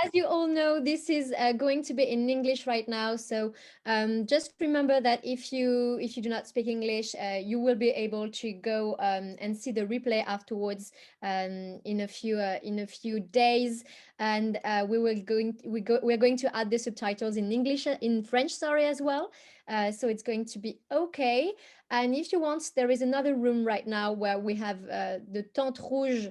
as you all know, this is going to be in English right now. So just remember that if you do not speak English, you will be able to go and see the replay afterwards in a few days, and we're going to add the subtitles in English in French, sorry, as well. So it's going to be okay. And if you want, there is another room right now where we have the Tente Rouge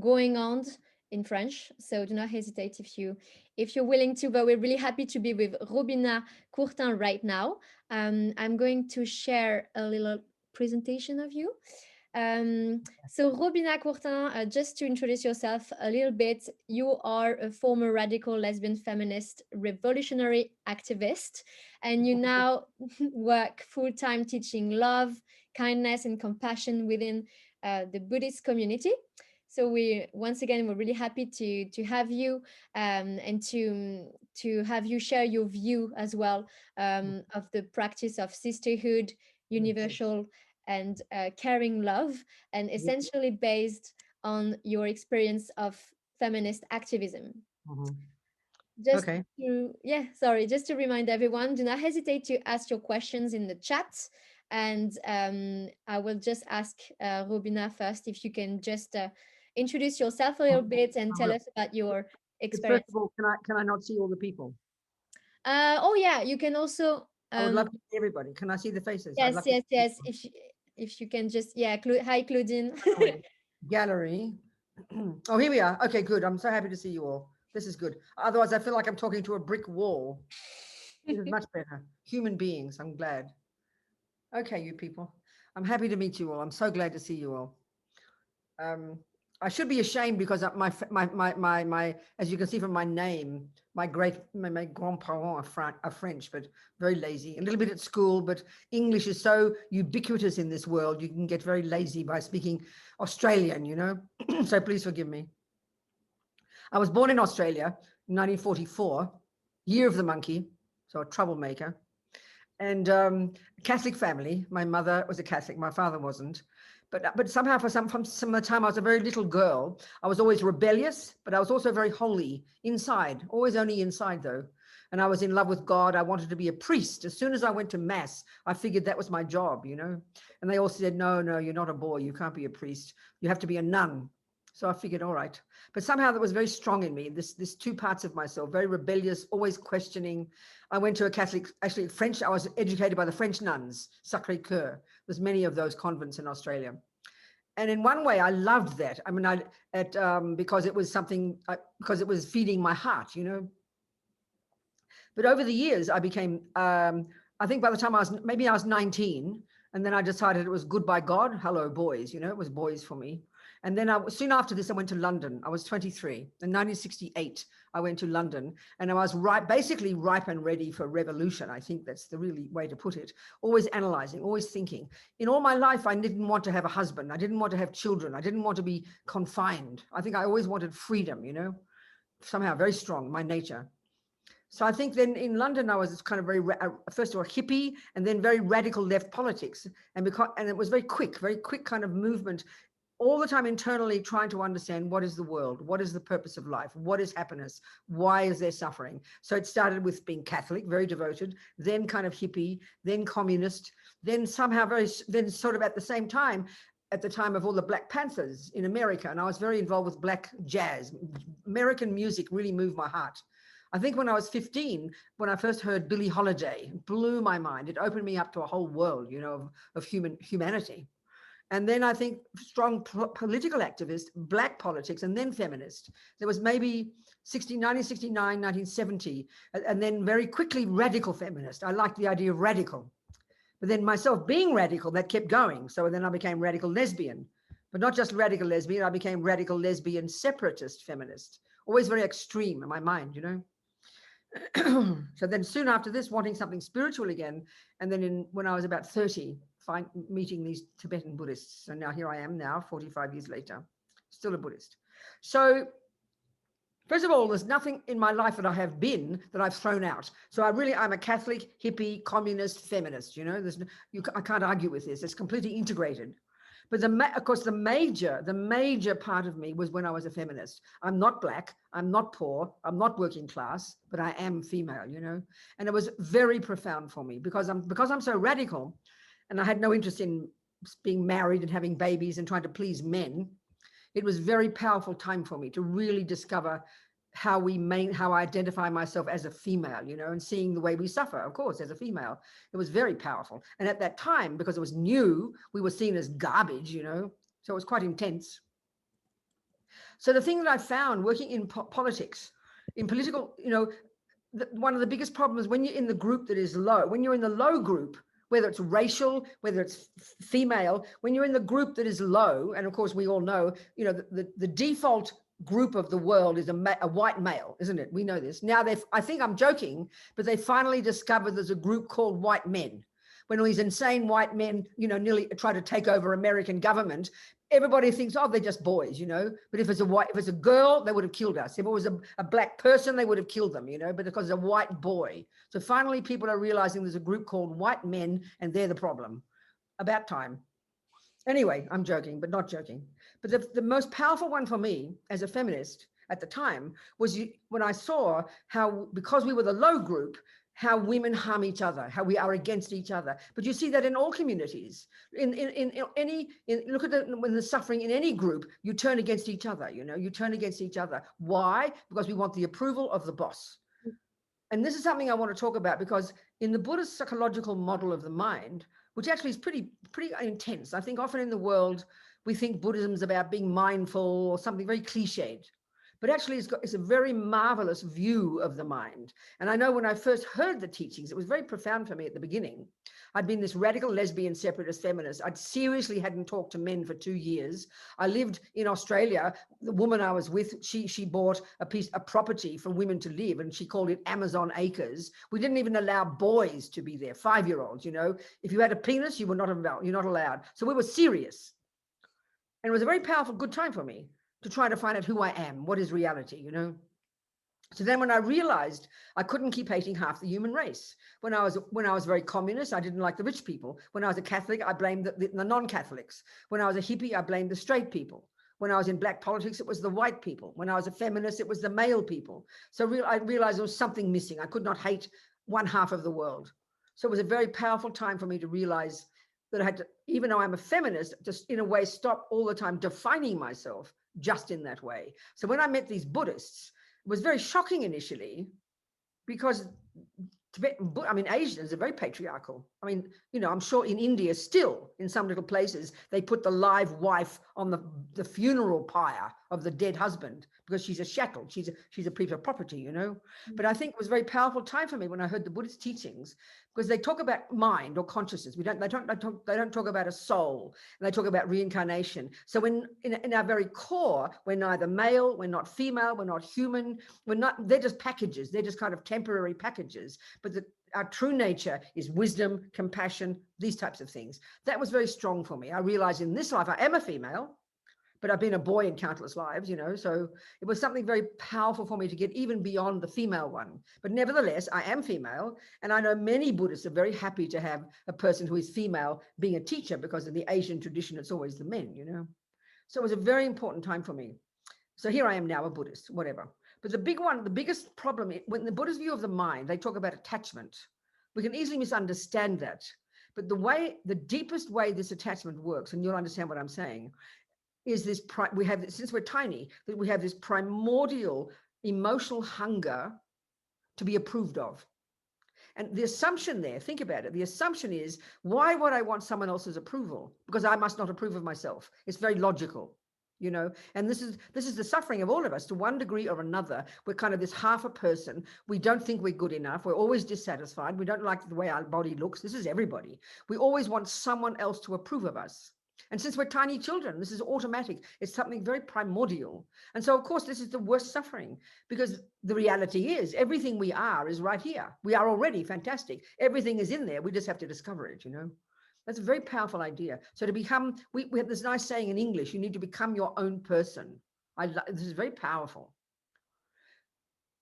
going on in French. So do not hesitate if you're willing to. But we're really happy to be with Robina Courtin right now. I'm going to share a little presentation of you. So Robina Courtin, just to introduce yourself a little bit, you are a former radical lesbian feminist revolutionary activist, and you now work full-time teaching love, kindness, and compassion within the Buddhist community. So we're really happy to have you and to have you share your view as well of the practice of sisterhood, universal and caring love, and essentially based on your experience of feminist activism. Just Okay. just to remind everyone, do not hesitate to ask your questions in the chat. And I will just ask Robina first if you can just introduce yourself a little bit and tell us about your First experience. of all, can I not see all the people? Oh yeah, you can also I would love to see everybody. Can I see the faces? I'd yes, love to yes, see yes. If you can just hi Claudine. gallery. Gallery. Oh, here we are. Okay, good. I'm so happy to see you all. This is good. Otherwise, I feel like I'm talking to a brick wall. This is much better. Human beings. I'm glad. Okay, you people. I'm happy to meet you all. I'm so glad to see you all. Um, I should be ashamed because my as you can see from my name, my grandparents are French, but very lazy. A little bit at school, but English is so ubiquitous in this world. You can get very lazy by speaking Australian, you know. So please forgive me. I was born in Australia in 1944, year of the monkey, so a troublemaker. And Catholic family. My mother was a Catholic, my father wasn't. But somehow from some of the time I was a very little girl, I was always rebellious, but I was also very holy inside, always only inside though. And I was in love with God. I wanted to be a priest. As soon as I went to mass, I figured that was my job, you know. And they all said, no, you're not a boy. You can't be a priest. You have to be a nun. So I figured, all right. But somehow that was very strong in me, this two parts of myself, very rebellious, always questioning. I went to a Catholic, actually French, I was educated by the French nuns, Sacré-Cœur. There's many of those convents in Australia. And in one way, I loved that. I mean, because it was something, because it was feeding my heart, you know. But over the years, I became, I think by the time I was 19, and then I decided it was good by God. Hello, boys, you know, it was boys for me. And then soon after this, I went to London. I was 23. In 1968, I went to London, and I was basically ripe and ready for revolution. I think that's the really way to put it. Always analyzing, always thinking. In all my life, I didn't want to have a husband. I didn't want to have children. I didn't want to be confined. I think I always wanted freedom, you know, somehow very strong, my nature. So I think then in London, I was kind of very, first of all, hippie, and then very radical left politics. And it was very quick kind of movement, all the time internally trying to understand what is the world, what is the purpose of life, what is happiness, why is there suffering. So it started with being Catholic, very devoted, then kind of hippie, then communist, then somehow then sort of at the same time, at the time of all the Black Panthers in America. And I was very involved with black jazz. American music really moved my heart. I think when I was 15, when I first heard Billie Holiday, it blew my mind. It opened me up to a whole world, you know, of humanity. And then I think strong political activist, black politics, and then feminist. There was maybe 1969, 1970, and then very quickly radical feminist. I liked the idea of radical. But then myself being radical, that kept going. So then I became radical lesbian. But not just radical lesbian, I became radical lesbian separatist feminist. Always very extreme in my mind, you know. So then soon after this, wanting something spiritual again, and then when I was about 30, meeting these Tibetan Buddhists. And now here I am now, 45 years later, still a Buddhist. So first of all, there's nothing in my life that I have been that I've thrown out. So I'm a Catholic, hippie, communist, feminist, you know, I can't argue with this. It's completely integrated. But of course, the major part of me was when I was a feminist. I'm not black, I'm not poor, I'm not working class, but I am female, you know. And it was very profound for me because I'm so radical, and I had no interest in being married and having babies and trying to please men. It was very powerful time for me to really discover how I identify myself as a female, you know, and seeing the way we suffer, of course, as a female. It was very powerful. And at that time, because it was new, we were seen as garbage, you know, so it was quite intense. So the thing that I found working in politics, in political, you know, one of the biggest problems when you're in the group that is low, when you're in the low group, whether it's racial, whether it's female, when you're in the group that is low, and of course we all know, you know, the default group of the world is a white male, isn't it? We know this. Now I think I'm joking, but they finally discovered there's a group called white men. When all these insane white men, you know, nearly try to take over American government, everybody thinks, oh, they're just boys, you know. But if it's a girl, they would have killed us. If it was a black person, they would have killed them, you know, but because it's a white boy. So finally, people are realizing there's a group called white men, and they're the problem. About time. Anyway, I'm joking, but not joking. But the most powerful one for me as a feminist at the time was when I saw how, because we were the low group, how women harm each other, how we are against each other. But you see that in all communities. Look at when there's suffering in any group, you turn against each other, you know, you turn against each other. Why? Because we want the approval of the boss. And this is something I want to talk about because in the Buddhist psychological model of the mind, which actually is pretty intense. I think often in the world, we think Buddhism is about being mindful or something very cliched. But actually, it's a very marvelous view of the mind. And I know when I first heard the teachings, it was very profound for me at the beginning. I'd been this radical lesbian separatist feminist. I'd seriously hadn't talked to men for 2 years. I lived in Australia. The woman I was with, she bought a property for women to live, and she called it Amazon Acres. We didn't even allow boys to be there, 5-year-olds, you know. If you had a penis, you're not allowed. So we were serious. And it was a very powerful, good time for me to try to find out who I am, what is reality, you know. So then when I realized I couldn't keep hating half the human race. When I was very communist, I didn't like the rich people. When I was a Catholic, I blamed the non-Catholics. When I was a hippie, I blamed the straight people. When I was in black politics, it was the white people. When I was a feminist, it was the male people. So I realized there was something missing. I could not hate one half of the world. So it was a very powerful time for me to realize that I had to, even though I'm a feminist, just in a way stop all the time defining myself just in that way. So when I met these Buddhists, it was very shocking initially because Asians are very patriarchal. I mean, you know, I'm sure in India still, in some little places, they put the live wife on the funeral pyre of the dead husband because she's a chattel, she's a piece of property, you know. But I think it was a very powerful time for me when I heard the Buddhist teachings, because they talk about mind or consciousness. They don't talk about a soul, and they talk about reincarnation. So when in our very core, we're neither male, we're not female, we're not human, they're just packages. They're just kind of temporary packages. But our true nature is wisdom, compassion, these types of things. That was very strong for me. I realized in this life, I am a female, but I've been a boy in countless lives, you know, so it was something very powerful for me to get even beyond the female one. But nevertheless, I am female, and I know many Buddhists are very happy to have a person who is female being a teacher, because in the Asian tradition, it's always the men, you know. So it was a very important time for me. So here I am now, a Buddhist, whatever. But the biggest problem, when the Buddhist view of the mind, they talk about attachment. We can easily misunderstand that. But the deepest way this attachment works, and you'll understand what I'm saying, is this, since we're tiny, that we have this primordial emotional hunger to be approved of. And the assumption there, think about it, the assumption is, why would I want someone else's approval? Because I must not approve of myself. It's very logical, you know. And this is the suffering of all of us to one degree or another. We're kind of this half a person. We don't think we're good enough. We're always dissatisfied. We don't like the way our body looks. This is everybody. We always want someone else to approve of us. And since we're tiny children, this is automatic. It's something very primordial. And so, of course, this is the worst suffering, because the reality is everything we are is right here. We are already fantastic. Everything is in there. We just have to discover it, you know. That's a very powerful idea. So to become, we have this nice saying in English, you need to become your own person. This is very powerful.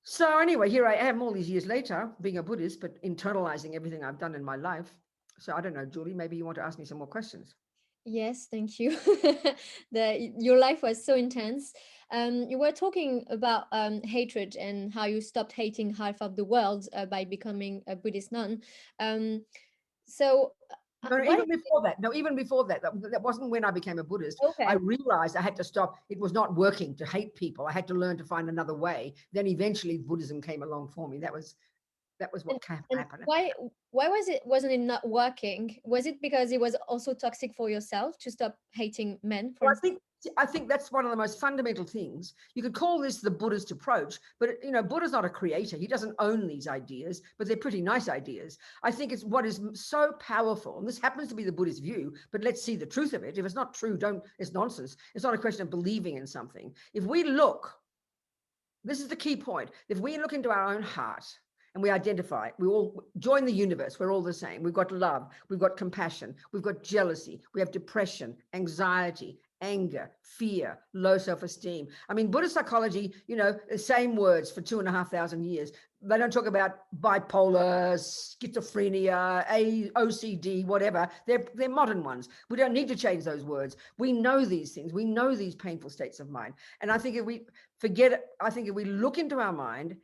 So anyway, here I am all these years later, being a Buddhist, but internalizing everything I've done in my life. So I don't know, Julie, maybe you want to ask me some more questions. Yes, thank you. Your life was so intense. You were talking about hatred and how you stopped hating half of the world by becoming a Buddhist nun. Um, so, No, what? even before that. No, even before that. That wasn't when I became a Buddhist. I Okay. realized I had to stop. It was not working to hate people. I had to learn to find another way. Then eventually Buddhism came along for me. That was what And and happened. why wasn't it not working? Was it because it was also toxic for yourself to stop hating men, for Well, instance? I think that's one of the most fundamental things. You could call this the Buddhist approach, but Buddha's not a creator. He doesn't own these ideas, but they're pretty nice ideas. I think it's what is so powerful, and this happens to be the Buddhist view, but let's see the truth of it. If it's not true, it's nonsense. It's not a question of believing in something. If we look, this is the key point. If we look into our own heart and we identify, we all join the universe. We're all the same. We've got love, we've got compassion, we've got jealousy, we have depression, anxiety, anger, fear, low self-esteem. I mean, Buddhist psychology, the same words for 2,500 years. They don't talk about bipolar, schizophrenia, OCD, whatever. They're modern ones. We don't need to change those words. We know these things. We know these painful states of mind. And I think if we I think if we look into our mind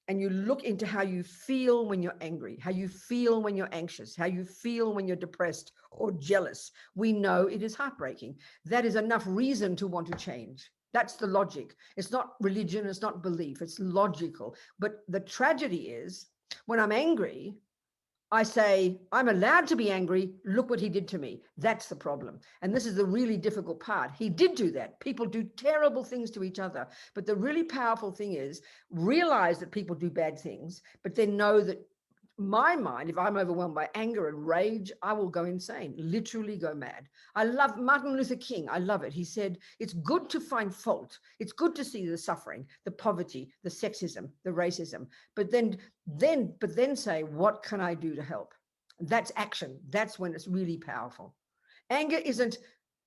and you look into how you feel when you're angry, how you feel when you're anxious, how you feel when you're depressed or jealous, we know it is heartbreaking. That is enough reason to want to change. That's the logic. It's not religion, it's not belief, it's logical. But the tragedy is when I'm angry, I say, I'm allowed to be angry. Look what he did to me. That's the problem. And this is the really difficult part. He did do that. People do terrible things to each other. But the really powerful thing is realize that people do bad things, but then know that my mind, if I'm overwhelmed by anger and rage, I will go insane, literally go mad. I love Martin Luther King. I love it. He said, it's good to find fault. It's good to see the suffering, the poverty, the sexism, the racism, but then say, what can I do to help? That's action. That's when it's really powerful. Anger isn't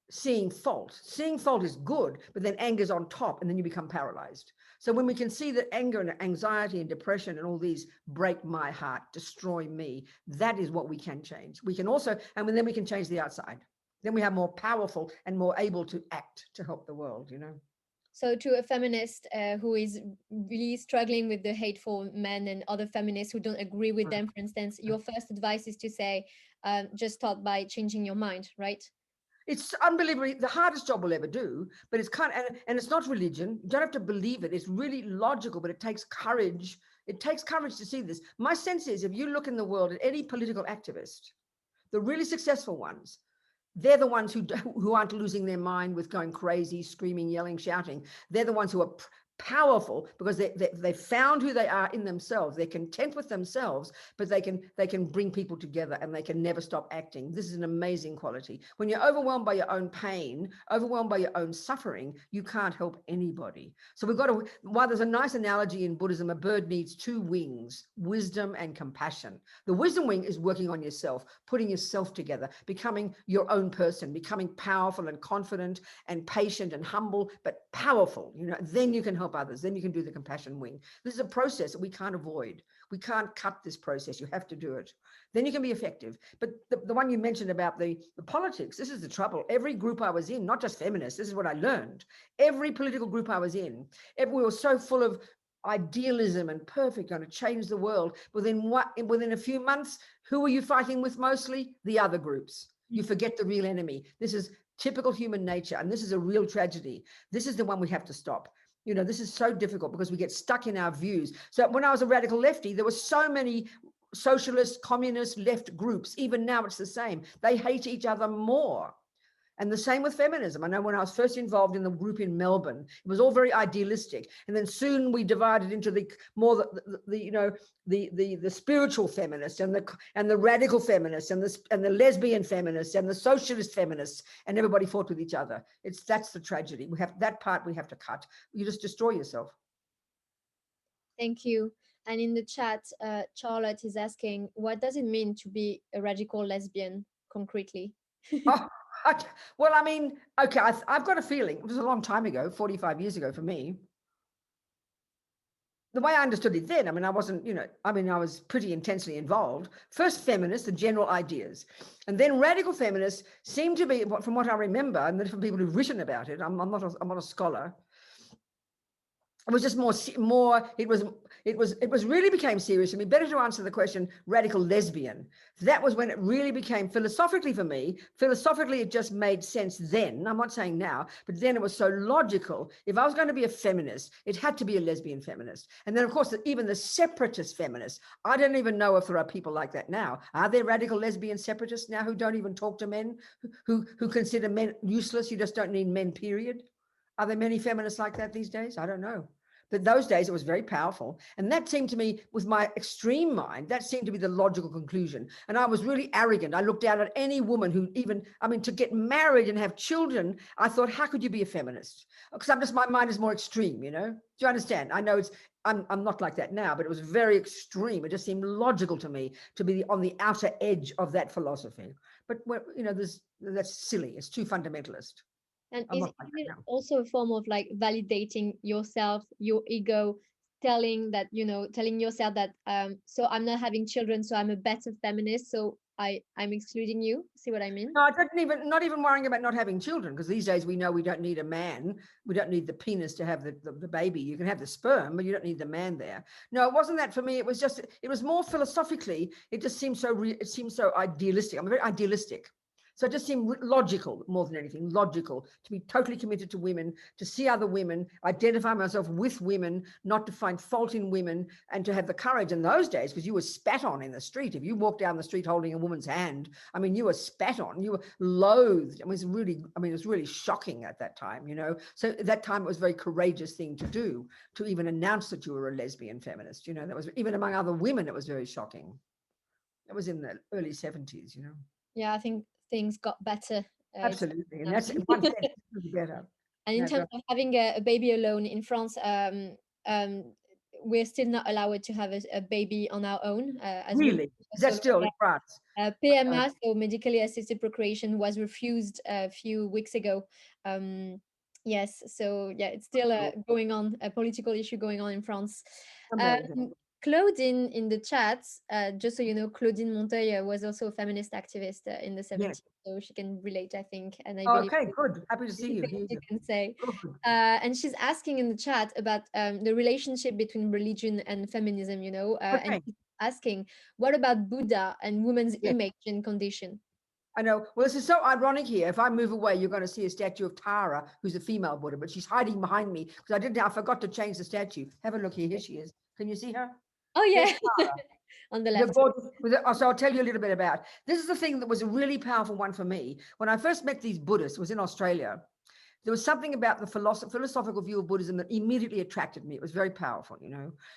seeing fault. Seeing fault is good, but then anger's on top and then you become paralyzed. So when we can see that anger and anxiety and depression and all these break my heart, destroy me, that is what we can change. We can also, and then we can change the outside. Then we have more powerful and more able to act to help the world. So, to a feminist who is really struggling with the hateful men and other feminists who don't agree with them, for instance, your first advice is to say, just start by changing your mind, right? It's unbelievably the hardest job we'll ever do, but it's and it's not religion. You don't have to believe it. It's really logical, but it takes courage. It takes courage to see this. My sense is if you look in the world at any political activist, the really successful ones, they're the ones who aren't losing their mind with going crazy, screaming, yelling, shouting. They're the ones who are powerful because they found who they are in themselves. They're content with themselves, but they can bring people together and they can never stop acting. This is an amazing quality. When you're overwhelmed by your own pain, overwhelmed by your own suffering, you can't help anybody. So we've got to, while there's a nice analogy in Buddhism, a bird needs two wings, wisdom and compassion. The wisdom wing is working on yourself, putting yourself together, becoming your own person, becoming powerful and confident and patient and humble, but powerful. Then you can help others. Then you can do the compassion wing. This is a process that we can't avoid. We can't cut this process. You have to do it. Then you can be effective. But the one you mentioned about the politics, this is the trouble. Every group I was in, not just feminists, this is what I learned. Every political group I was in, we were so full of idealism and perfect, going to change the world. Within a few months, who are you fighting with mostly? The other groups. You forget the real enemy. This is typical human nature, and this is a real tragedy. This is the one we have to stop. This is so difficult because we get stuck in our views. So when I was a radical lefty, there were so many socialist, communist, left groups. Even now it's the same. They hate each other more. And the same with feminism. I know when I was first involved in the group in Melbourne, it was all very idealistic. And then soon we divided into the spiritual feminists and the radical feminists and the lesbian feminists and the socialist feminists, and everybody fought with each other. That's the tragedy. That part we have to cut. You just destroy yourself. Thank you. And in the chat, Charlotte is asking, what does it mean to be a radical lesbian concretely? Oh, well, I mean, okay, I've got a feeling, it was a long time ago, 45 years ago for me. the way I understood it then, I mean, I wasn't, I was pretty intensely involved. First feminists, the general ideas, and then radical feminists seem to be, from what I remember, and the different people who've written about it, I'm not a scholar. It was just more. It was really became serious. I mean, better to answer the question, radical lesbian. That was when it really became philosophically for me. Philosophically, it just made sense then. I'm not saying now, but then it was so logical. If I was going to be a feminist, it had to be a lesbian feminist. And then, of course, even the separatist feminists. I don't even know if there are people like that now. Are there radical lesbian separatists now who don't even talk to men, who consider men useless? You just don't need men, period. Are there many feminists like that these days? I don't know. But those days it was very powerful. And that seemed to me, with my extreme mind, that seemed to be the logical conclusion. And I was really arrogant. I looked down at any woman who to get married and have children, I thought, how could you be a feminist? Because my mind is more extreme, Do you understand? I know I'm not like that now, but it was very extreme. It just seemed logical to me to be on the outer edge of that philosophy. But, that's silly. It's too fundamentalist. And is it also a form of like validating yourself, your ego, telling yourself that so I'm not having children, so I'm a better feminist, so I'm excluding you? See what I mean? No, I not even worrying about not having children, because these days we know we don't need a man. We don't need the penis to have the baby. You can have the sperm, but you don't need the man there. No, it wasn't that for me. It was more philosophically. It just seemed so idealistic. I'm very idealistic. So it just seemed logical, more than anything, logical, to be totally committed to women, to see other women, identify myself with women, not to find fault in women, and to have the courage in those days, because you were spat on in the street. If you walked down the street holding a woman's hand, you were spat on, you were loathed. It was really shocking at that time, So at that time, it was a very courageous thing to do, to even announce that you were a lesbian feminist, That was, even among other women, it was very shocking. It was in the early 70s, Yeah, I think things got better. Absolutely, and that's in one sense better. And in terms of having a baby alone in France, we're still not allowed to have a baby on our own. As really, is that still in France? PMA, so medically assisted procreation, was refused a few weeks ago. Yes, so yeah, it's still going on, a political issue going on in France. Claudine in the chat, just so you know, Claudine Monteil was also a feminist activist in the 70s, so she can relate, I think. And I believe okay, good. Happy to see you. You can say. And she's asking in the chat about the relationship between religion and feminism, and she's asking, what about Buddha and women's image and condition? I know. Well, this is so ironic here. If I move away, you're going to see a statue of Tara, who's a female Buddha, but she's hiding behind me because I forgot to change the statue. Have a look here. Here she is. Can you see her? Oh, yeah. On the left. So I'll tell you a little bit about. This is the thing that was a really powerful one for me. When I first met these Buddhists, it was in Australia. There was something about the philosophical view of Buddhism that immediately attracted me. It was very powerful,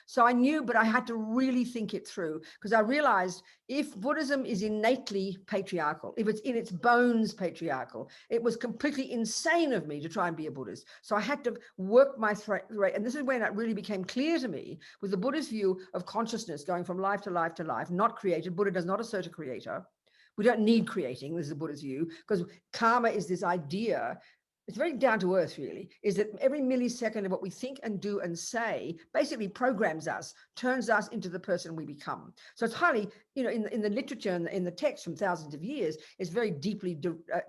So I knew, but I had to really think it through, because I realized if Buddhism is innately patriarchal, if it's in its bones patriarchal, it was completely insane of me to try and be a Buddhist. So I had to work my way. And this is when it really became clear to me, with the Buddhist view of consciousness going from life to life to life, not created. Buddha does not assert a creator. We don't need creating. This is the Buddha's view, because karma is this idea. It's very down to earth, really, is that every millisecond of what we think and do and say basically programs us, turns us into the person we become. So it's highly, in the literature and in the text from thousands of years, it's very deeply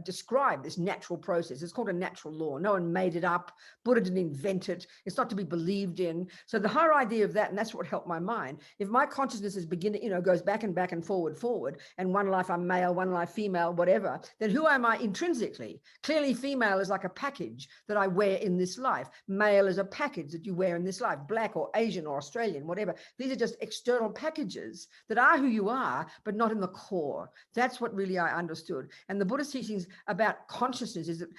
described, this natural process. It's called a natural law. No one made it up. Buddha didn't invent it. It's not to be believed in. So the whole idea of that, and that's what helped my mind. If my consciousness is goes back and forward, and one life I'm male, one life female, whatever, then who am I intrinsically? Clearly, female is like a package that I wear in this life. Male is a package that you wear in this life. Black or Asian or Australian, whatever. These are just external packages that are who you are, but not in the core. That's what really I understood. And the Buddhist teachings about consciousness is that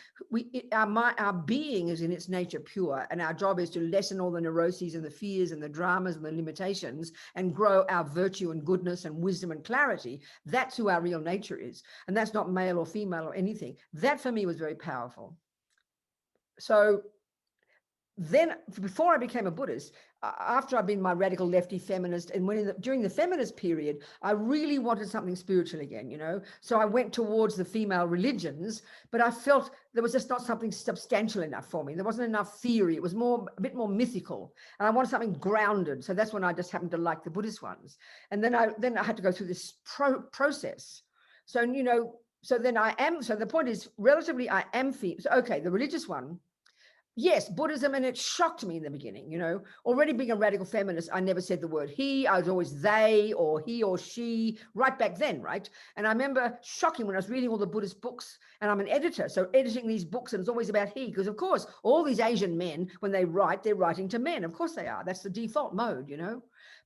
our being is in its nature pure, and our job is to lessen all the neuroses and the fears and the dramas and the limitations and grow our virtue and goodness and wisdom and clarity. That's who our real nature is. And that's not male or female or anything. That for me was very powerful. So then before I became a Buddhist, after I've been my radical lefty feminist, and during the feminist period, I really wanted something spiritual again, So I went towards the female religions, but I felt there was just not something substantial enough for me. There wasn't enough theory. It was a bit more mythical, and I wanted something grounded. So that's when I just happened to like the Buddhist ones. And then I had to go through this process. So so then so the point is, relatively, I am female. So, okay, the religious one. Yes, Buddhism, and it shocked me in the beginning, already being a radical feminist, I never said the word he, I was always they or he or she, right back then, right? And I remember shocking when I was reading all the Buddhist books, and I'm an editor, so editing these books, and it's always about he, because of course, all these Asian men, when they write, they're writing to men. Of course they are. That's the default mode,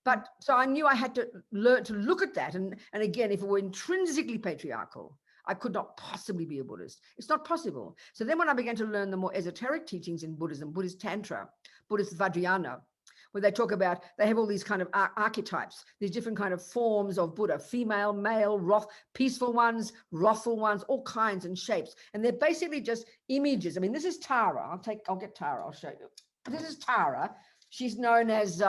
But so I knew I had to learn to look at that. And again, if it were intrinsically patriarchal, I could not possibly be a Buddhist. It's not possible. So then when I began to learn the more esoteric teachings in Buddhism, Buddhist Tantra, Buddhist Vajrayana, where they talk about, they have all these kind of archetypes, these different kind of forms of Buddha, female, male, peaceful ones, wrathful ones, all kinds and shapes. And they're basically just images. I mean, this is Tara. I'll get Tara, I'll show you. This is Tara. She's known as,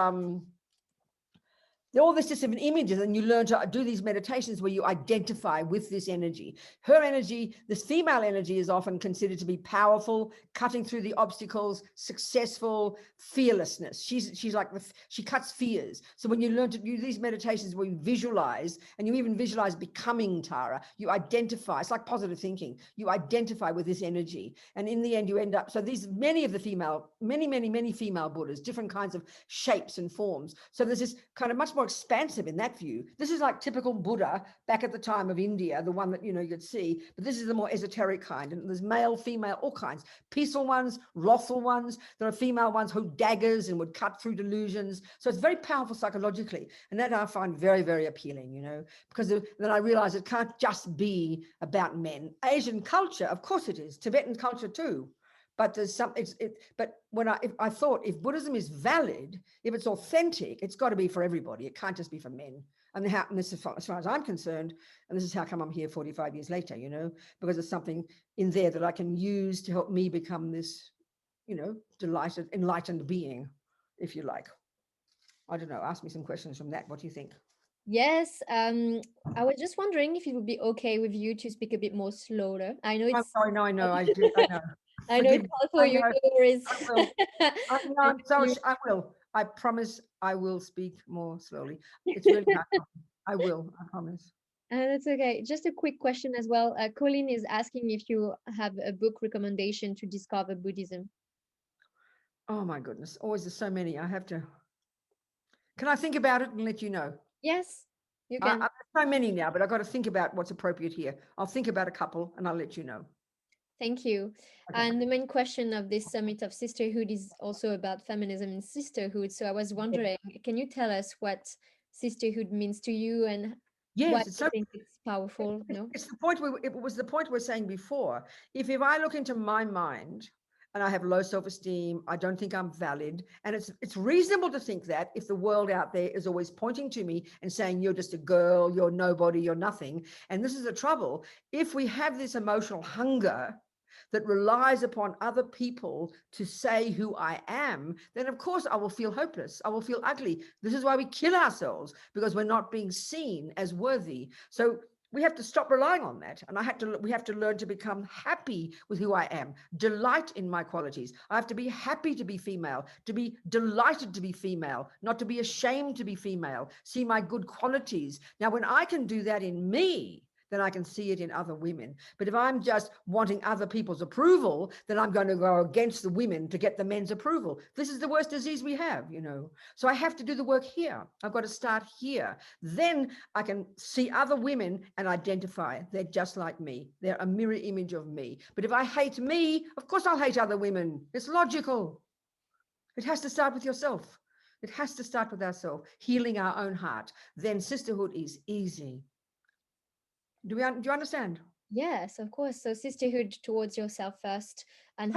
all these different images, and you learn to do these meditations where you identify with this energy. Her energy, this female energy, is often considered to be powerful, cutting through the obstacles, successful, fearlessness. She's like she cuts fears. So when you learn to do these meditations where you visualize, and you even visualize becoming Tara, you identify. It's like positive thinking. You identify with this energy, and in the end, you end up. So these many female Buddhas, different kinds of shapes and forms. So there's this kind of much more expansive in that view. This is like typical Buddha back at the time of India, the one that you'd see, but this is the more esoteric kind, and there's male, female, all kinds, peaceful ones, wrathful ones. There are female ones who daggers and would cut through delusions. So it's very powerful psychologically, and that I find very, very appealing, because then I realize it can't just be about men. Asian culture, of course it is, Tibetan culture too, but there's some. But I thought, if Buddhism is valid, if it's authentic, it's got to be for everybody. It can't just be for men. And this is as far as I'm concerned, and this is how come I'm here 45 years later, because there's something in there that I can use to help me become this, delighted, enlightened being, if you like. I don't know. Ask me some questions from that. What do you think? Yes, I was just wondering if it would be okay with you to speak a bit more slower. I know I'm it's. sorry. No, I know. I do. I know. I know Forgive it's me. hard for I you. know. No worries. I will. I I'm sorry. know I will. I promise I will speak more slowly. It's really hard. I will. I promise. That's okay. Just a quick question as well. Colleen is asking if you have a book recommendation to discover Buddhism. Oh my goodness. Always there's so many. I have to. Can I think about it and let you know? Yes, you can. There's so many now, but I've got to think about what's appropriate here. I'll think about a couple and I'll let you know. Thank you. Okay. And the main question of this summit of sisterhood is also about feminism and sisterhood. So I was wondering, can you tell us what sisterhood means to you and why Yes, it's you so. think it's powerful? No? It's the point where it was the point we were saying before. If I look into my mind and I have low self-esteem, I don't think I'm valid, and it's reasonable to think that if the world out there is always pointing to me and saying you're just a girl, you're nobody, you're nothing, and this is the trouble. If we have this emotional hunger that relies upon other people to say who I am, then of course I will feel hopeless. I will feel ugly. This is why we kill ourselves, because we're not being seen as worthy. So we have to stop relying on that. And we have to learn to become happy with who I am, delight in my qualities. I have to be happy to be female, to be delighted to be female, not to be ashamed to be female, see my good qualities. Now, when I can do that in me, then I can see it in other women. But if I'm just wanting other people's approval, then I'm going to go against the women to get the men's approval. This is the worst disease we have, So I have to do the work here. I've got to start here. Then I can see other women and identify they're just like me. They're a mirror image of me. But if I hate me, of course I'll hate other women. It's logical. It has to start with yourself. It has to start with ourselves, healing our own heart. Then sisterhood is easy. Do you understand? Yes, of course. So sisterhood towards yourself first and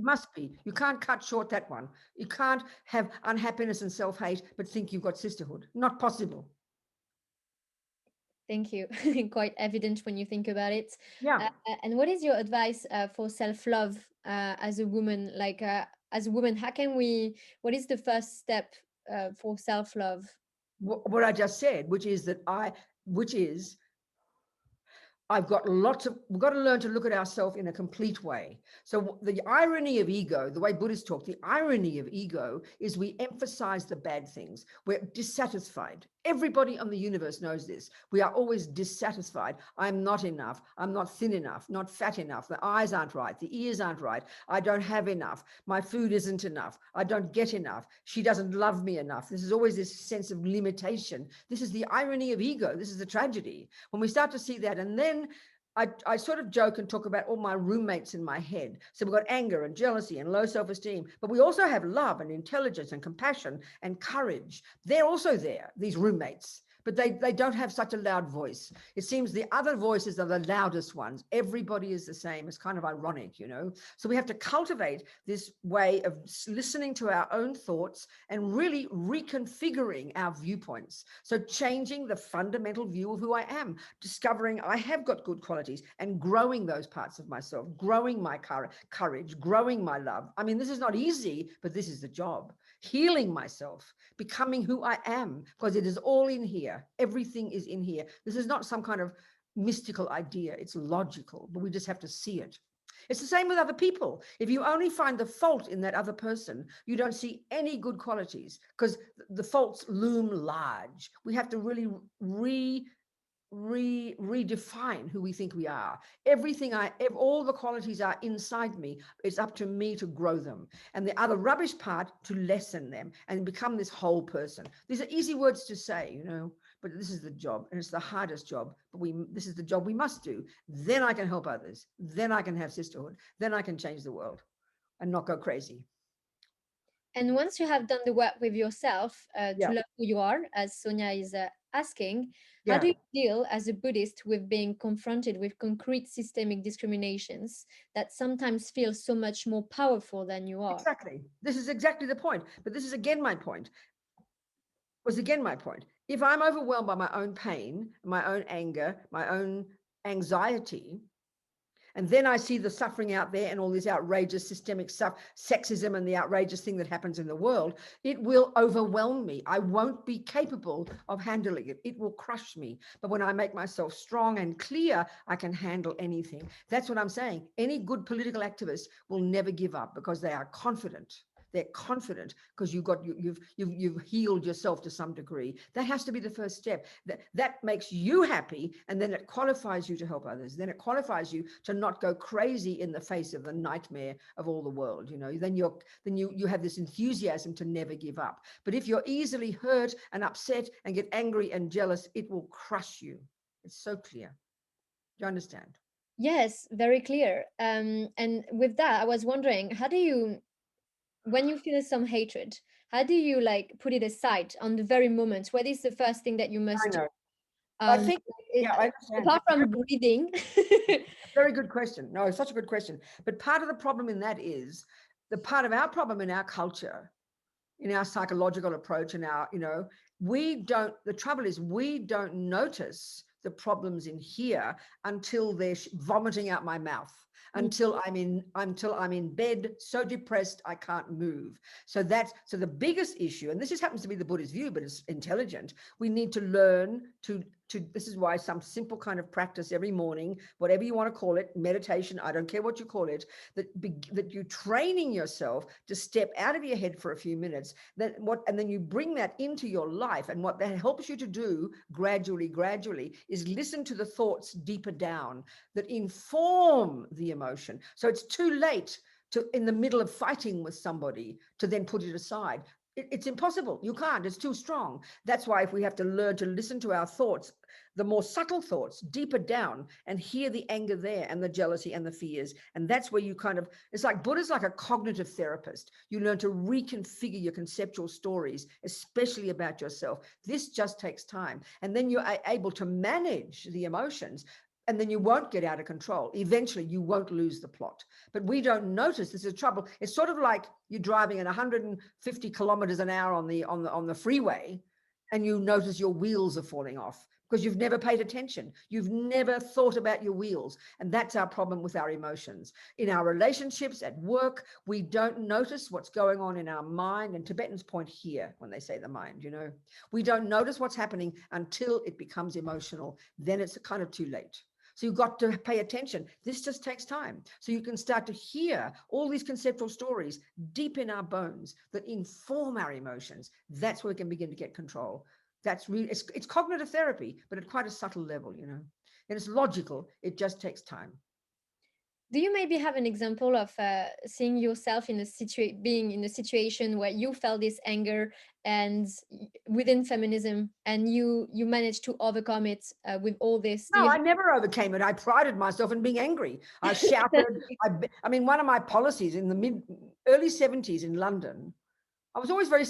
must be. You can't cut short that one. You can't have unhappiness and self-hate, but think you've got sisterhood. Not possible. Thank you. Quite evident when you think about it. Yeah. And what is your advice for self-love as a woman? Like as a woman, how can we? What is the first step for self-love? What I just said, which is I've got we've got to learn to look at ourselves in a complete way. So the irony of ego, the way Buddhists talk, the irony of ego is we emphasize the bad things. We're dissatisfied. Everybody on the universe knows this. We are always dissatisfied. I'm not enough. I'm not thin enough, not fat enough. The eyes aren't right. The ears aren't right. I don't have enough. My food isn't enough. I don't get enough. She doesn't love me enough. This is always this sense of limitation. This is the irony of ego. This is the tragedy. When we start to see that, and then I sort of joke and talk about all my roommates in my head. So we've got anger and jealousy and low self-esteem, but we also have love and intelligence and compassion and courage. They're also there, these roommates, but they don't have such a loud voice. It seems the other voices are the loudest ones. Everybody is the same. It's kind of ironic, you know? So we have to cultivate this way of listening to our own thoughts and really reconfiguring our viewpoints. So changing the fundamental view of who I am, discovering I have got good qualities and growing those parts of myself, growing my courage, growing my love. I mean, this is not easy, but this is the job. Healing myself, becoming who I am, because it is all in here. Everything is in here. This is not some kind of mystical idea. It's logical, but we just have to see it. It's the same with other people. If you only find the fault in that other person, you don't see any good qualities because the faults loom large. We have to really redefine who we think we are. All the qualities are inside me. It's up to me to grow them, and the other rubbish part to lessen them and become this whole person. These are easy words to say, you know, but this is the job, and it's the hardest job, but this is the job we must do. Then I can help others, then I can have sisterhood, then I can change the world and not go crazy. And once you have done the work with yourself to Yeah, love who you are, as Sonia is asking, how yeah, do you deal as a Buddhist with being confronted with concrete systemic discriminations that sometimes feel so much more powerful than you are? exactly. This is exactly the point, but this is again my point. If I'm overwhelmed by my own pain, my own anger, my own anxiety, and then I see the suffering out there and all this outrageous systemic stuff, sexism and the outrageous thing that happens in the world, it will overwhelm me. I won't be capable of handling it. It will crush me. But when I make myself strong and clear, I can handle anything. That's what I'm saying. Any good political activist will never give up because they are confident. They're confident because you've healed yourself to some degree. That has to be the first step. That makes you happy, and then it qualifies you to help others. Then it qualifies you to not go crazy in the face of the nightmare of all the world. You know, then you have this enthusiasm to never give up. But if you're easily hurt and upset and get angry and jealous, it will crush you. It's so clear. Do you understand? Yes, very clear. And with that, I was wondering, how do you, when you feel some hatred, how do you like put it aside on the very moment? What is the first thing that you I must do? know. I Um, think, it, yeah, I understand. apart from breathing. Very good question. No, it's such a good question. But part of the problem in that is the part of our problem in our culture, in our psychological approach, and our, you know, the trouble is we don't notice the problems in here until they're vomiting out my mouth. Until I'm in bed, so depressed I can't move. So the biggest issue, and this happens to be the Buddhist view, but it's intelligent. We need to learn to this is why some simple kind of practice every morning, whatever you want to call it, meditation, I don't care what you call it, that you're training yourself to step out of your head for a few minutes, and then you bring that into your life. And what that helps you to do gradually is listen to the thoughts deeper down that inform the emotion. So it's too late in the middle of fighting with somebody to then put it aside. It's impossible. You can't. It's too strong. That's why if we have to learn to listen to our thoughts, the more subtle thoughts, deeper down, and hear the anger there and the jealousy and the fears. And that's where you kind of, it's like Buddha's like a cognitive therapist. You learn to reconfigure your conceptual stories, especially about yourself. This just takes time. And then you're able to manage the emotions. And then you won't get out of control. Eventually, you won't lose the plot. But we don't notice this is trouble. It's sort of like you're driving at 150 kilometers an hour on the freeway, and you notice your wheels are falling off because you've never paid attention. You've never thought about your wheels. And that's our problem with our emotions. In our relationships, at work, we don't notice what's going on in our mind. And Tibetans point here when they say the mind, you know. We don't notice what's happening until it becomes emotional. Then it's kind of too late. So you've got to pay attention. This just takes time. So you can start to hear all these conceptual stories deep in our bones that inform our emotions. That's where we can begin to get control. That's really, it's cognitive therapy, but at quite a subtle level, you know, and it's logical. It just takes time. Do you maybe have an example of seeing yourself in being in a situation where you felt this anger and within feminism, and you managed to overcome it with all this? Do No, you I never overcame it. I prided myself in being angry. I shouted. I mean, one of my policies in the early 70s in London, I was always very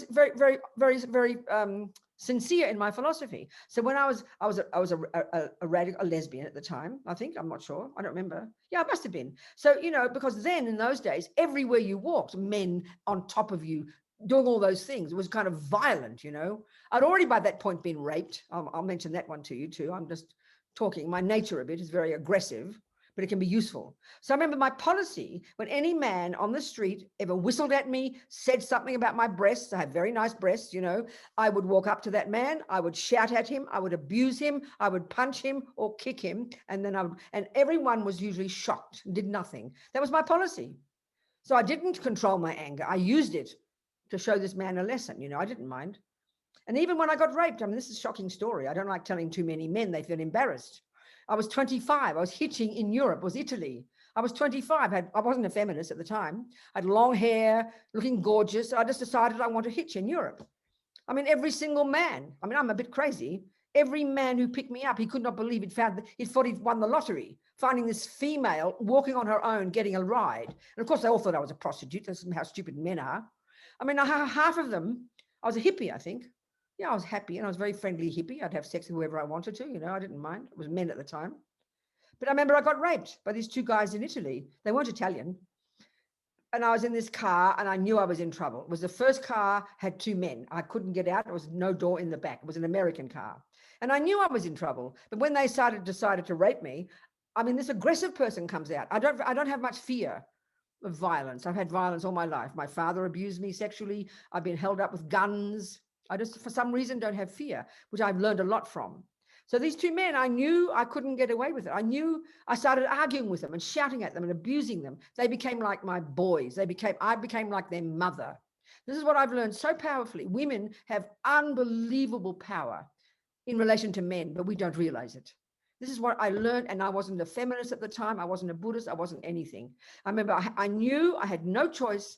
sincere in my philosophy. So when I was a radical lesbian at the time, I think, I'm not sure, I don't remember. Yeah, I must have been. So, you know, because then in those days, everywhere you walked, men on top of you doing all those things. It was kind of violent, you know. I'd already by that point been raped. I'll mention that one to you too. I'm just talking. My nature a bit is very aggressive, but it can be useful. So I remember my policy, when any man on the street ever whistled at me, said something about my breasts, I have very nice breasts, you know, I would walk up to that man, I would shout at him, I would abuse him, I would punch him or kick him, and then and everyone was usually shocked and did nothing. That was my policy. So I didn't control my anger. I used it to show this man a lesson, you know, I didn't mind. And even when I got raped, I mean, this is a shocking story. I don't like telling too many men, they feel embarrassed. I was 25. I was hitching in Europe. It was Italy. I was 25. I wasn't a feminist at the time. I had long hair, looking gorgeous. I just decided I want to hitch in Europe. I mean, every single man. I mean, I'm a bit crazy. Every man who picked me up, he could not believe he thought he'd won the lottery, finding this female walking on her own, getting a ride. And of course, they all thought I was a prostitute. That's how stupid men are. I mean, half of them, I was a hippie, I think. Yeah, I was happy and I was very friendly hippie. I'd have sex with whoever I wanted to, you know, I didn't mind. It was men at the time. But I remember I got raped by these two guys in Italy. They weren't Italian. And I was in this car and I knew I was in trouble. It was the first car, had two men. I couldn't get out. There was no door in the back. It was an American car. And I knew I was in trouble. But when they decided to rape me, I mean, this aggressive person comes out. I don't have much fear of violence. I've had violence all my life. My father abused me sexually. I've been held up with guns. I just, for some reason, don't have fear, which I've learned a lot from. So these two men, I knew I couldn't get away with it. I started arguing with them and shouting at them and abusing them. They became like my boys. I became like their mother. This is what I've learned so powerfully. Women have unbelievable power in relation to men, but we don't realize it. This is what I learned, and I wasn't a feminist at the time. I wasn't a Buddhist. I wasn't anything. I remember I knew I had no choice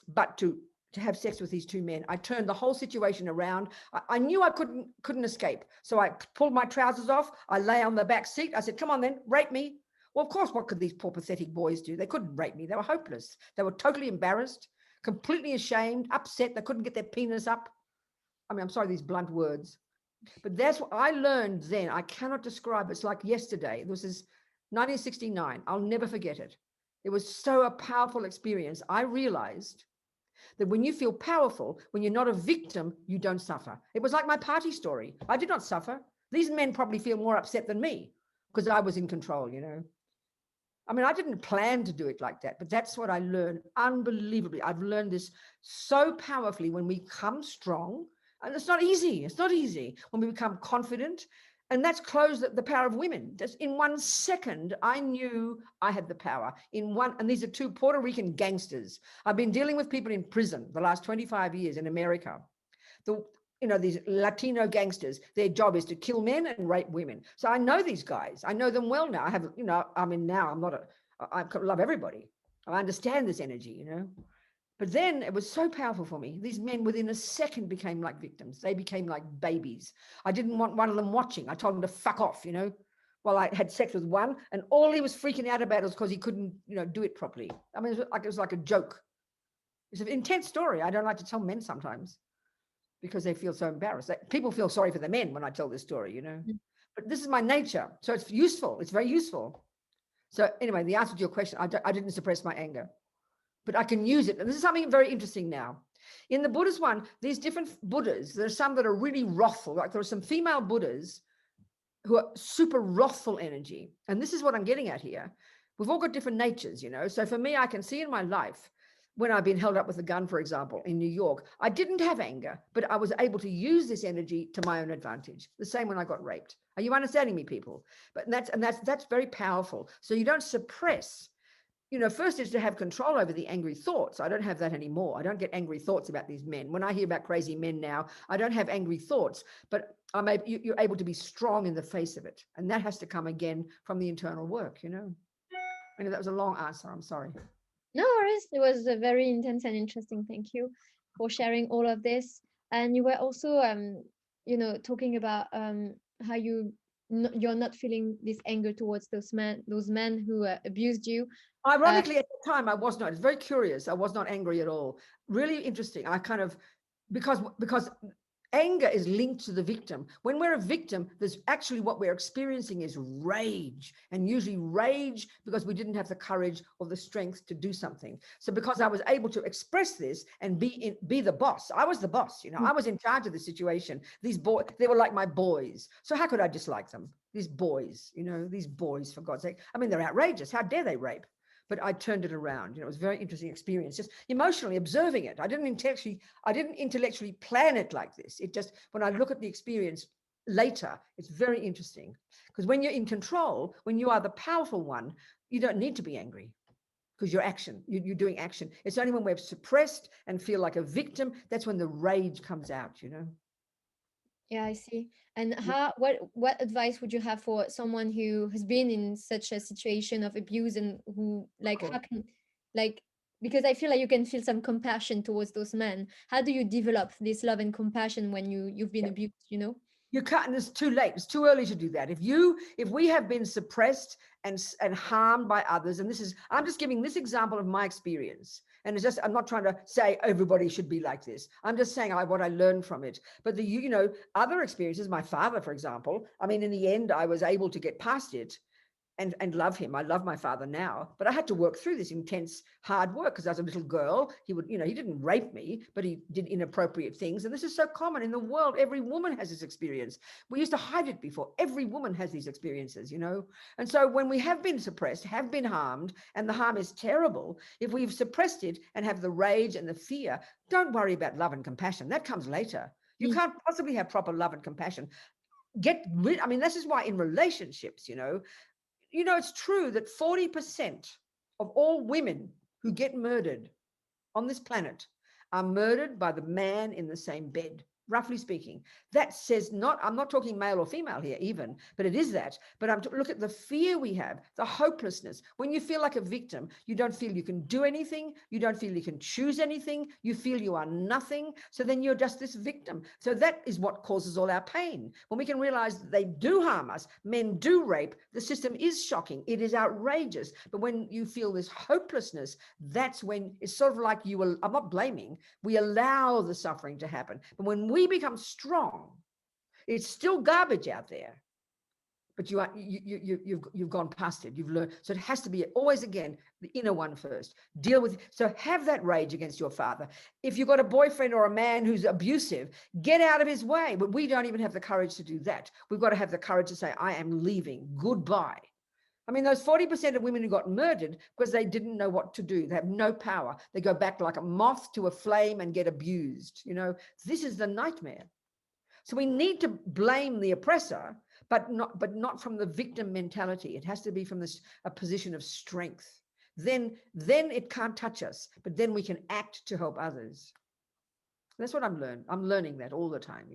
but to have sex with these two men. I turned the whole situation around. I knew I couldn't escape. So I pulled my trousers off. I lay on the back seat. I said, come on then, rape me. Well, of course, what could these poor pathetic boys do? They couldn't rape me. They were hopeless. They were totally embarrassed, completely ashamed, upset. They couldn't get their penis up. I mean, I'm sorry, these blunt words. But that's what I learned then. I cannot describe it. It's like yesterday. This is 1969. I'll never forget it. It was so a powerful experience. I realized that when you feel powerful, when you're not a victim, you don't suffer. It was like my party story. I did not suffer. These men probably feel more upset than me because I was in control, you know. I mean, I didn't plan to do it like that, but that's what I learned unbelievably. I've learned this so powerfully when we come strong, and it's not easy. It's not easy when we become confident. And that's closed the power of women. Just in 1 second, I knew I had the power. And these are two Puerto Rican gangsters. I've been dealing with people in prison the last 25 years in America. These Latino gangsters, their job is to kill men and rape women. So I know these guys. I know them well now. I love everybody. I understand this energy, you know. But then it was so powerful for me. These men within a second became like victims. They became like babies. I didn't want one of them watching. I told him to fuck off, you know. Well, I had sex with one and all he was freaking out about was because he couldn't, you know, do it properly. I mean, it was like a joke. It's an intense story. I don't like to tell men sometimes because they feel so embarrassed. People feel sorry for the men when I tell this story, you know. But this is my nature. So it's useful. It's very useful. So anyway, the answer to your question, I didn't suppress my anger. But I can use it. And this is something very interesting now. In the Buddhist one, these different Buddhas, there are some that are really wrathful. Like there are some female Buddhas who are super wrathful energy. And this is what I'm getting at here. We've all got different natures, you know. So for me, I can see in my life when I've been held up with a gun, for example, in New York, I didn't have anger, but I was able to use this energy to my own advantage. The same when I got raped. Are you understanding me, people? But that's very powerful. So you don't suppress. You know, first is to have control over the angry thoughts. I don't have that anymore. I don't get angry thoughts about these men. When I hear about crazy men now, I don't have angry thoughts, but you're able to be strong in the face of it. And that has to come again from the internal work, you know. I know that was a long answer. I'm sorry. No worries. It was very intense and interesting. Thank you for sharing all of this. And you were also, talking about how you're not feeling this anger towards those men who abused you. Ironically, at the time, I was not. It's very curious. I was not angry at all. Really interesting. I kind of, because anger is linked to the victim. When we're a victim, there's actually what we're experiencing is rage, and usually rage because we didn't have the courage or the strength to do something. So because I was able to express this and be the boss, I was the boss, you know, I was in charge of the situation. These boys, they were like my boys. So how could I dislike them? These boys, you know, these boys, for God's sake. I mean, they're outrageous. How dare they rape? But I turned it around. You know, it was a very interesting experience, just emotionally observing it. I didn't intellectually plan it like this. It just, when I look at the experience later, it's very interesting. Because when you're in control, when you are the powerful one, you don't need to be angry because you're doing action. It's only when we're suppressed and feel like a victim, that's when the rage comes out, you know. Yeah, I see. And what advice would you have for someone who has been in such a situation of abuse and who like how can like because I feel like you can feel some compassion towards those men. How do you develop this love and compassion when you've been abused, you know? You can't, and it's too late. It's too early to do that. If we have been suppressed and harmed by others, and I'm just giving this example of my experience. And it's just, I'm not trying to say everybody should be like this. I'm just saying what I learned from it. But other experiences, my father, for example, I mean, in the end, I was able to get past it and love him. I love my father now, but I had to work through this intense, hard work because as a little girl, he didn't rape me, but he did inappropriate things. And this is so common in the world. Every woman has this experience. We used to hide it before. Every woman has these experiences, you know? And so when we have been suppressed, have been harmed, and the harm is terrible, if we've suppressed it and have the rage and the fear, don't worry about love and compassion. That comes later. You can't possibly have proper love and compassion. This is why in relationships, it's true that 40% of all women who get murdered on this planet are murdered by the man in the same bed, roughly speaking. That says I'm not talking male or female here even, but it is that. But look at the fear we have, the hopelessness. When you feel like a victim, you don't feel you can do anything. You don't feel you can choose anything. You feel you are nothing. So then you're just this victim. So that is what causes all our pain. When we can realize that they do harm us, men do rape, the system is shocking. It is outrageous. But when you feel this hopelessness, that's when it's sort of like I'm not blaming, we allow the suffering to happen. But when we become strong, it's still garbage out there, but you've gone past it. You've learned. So it has to be always again the inner one first. Deal with. So have that rage against your father. If you've got a boyfriend or a man who's abusive, get out of his way. But we don't even have the courage to do that. We've got to have the courage to say, I am leaving. Goodbye. I mean, those 40% of women who got murdered because they didn't know what to do. They have no power. They go back like a moth to a flame and get abused. This is the nightmare. So we need to blame the oppressor, but not from the victim mentality. It has to be from a position of strength. Then it can't touch us, but then we can act to help others. That's what I'm learning. I'm learning that all the time,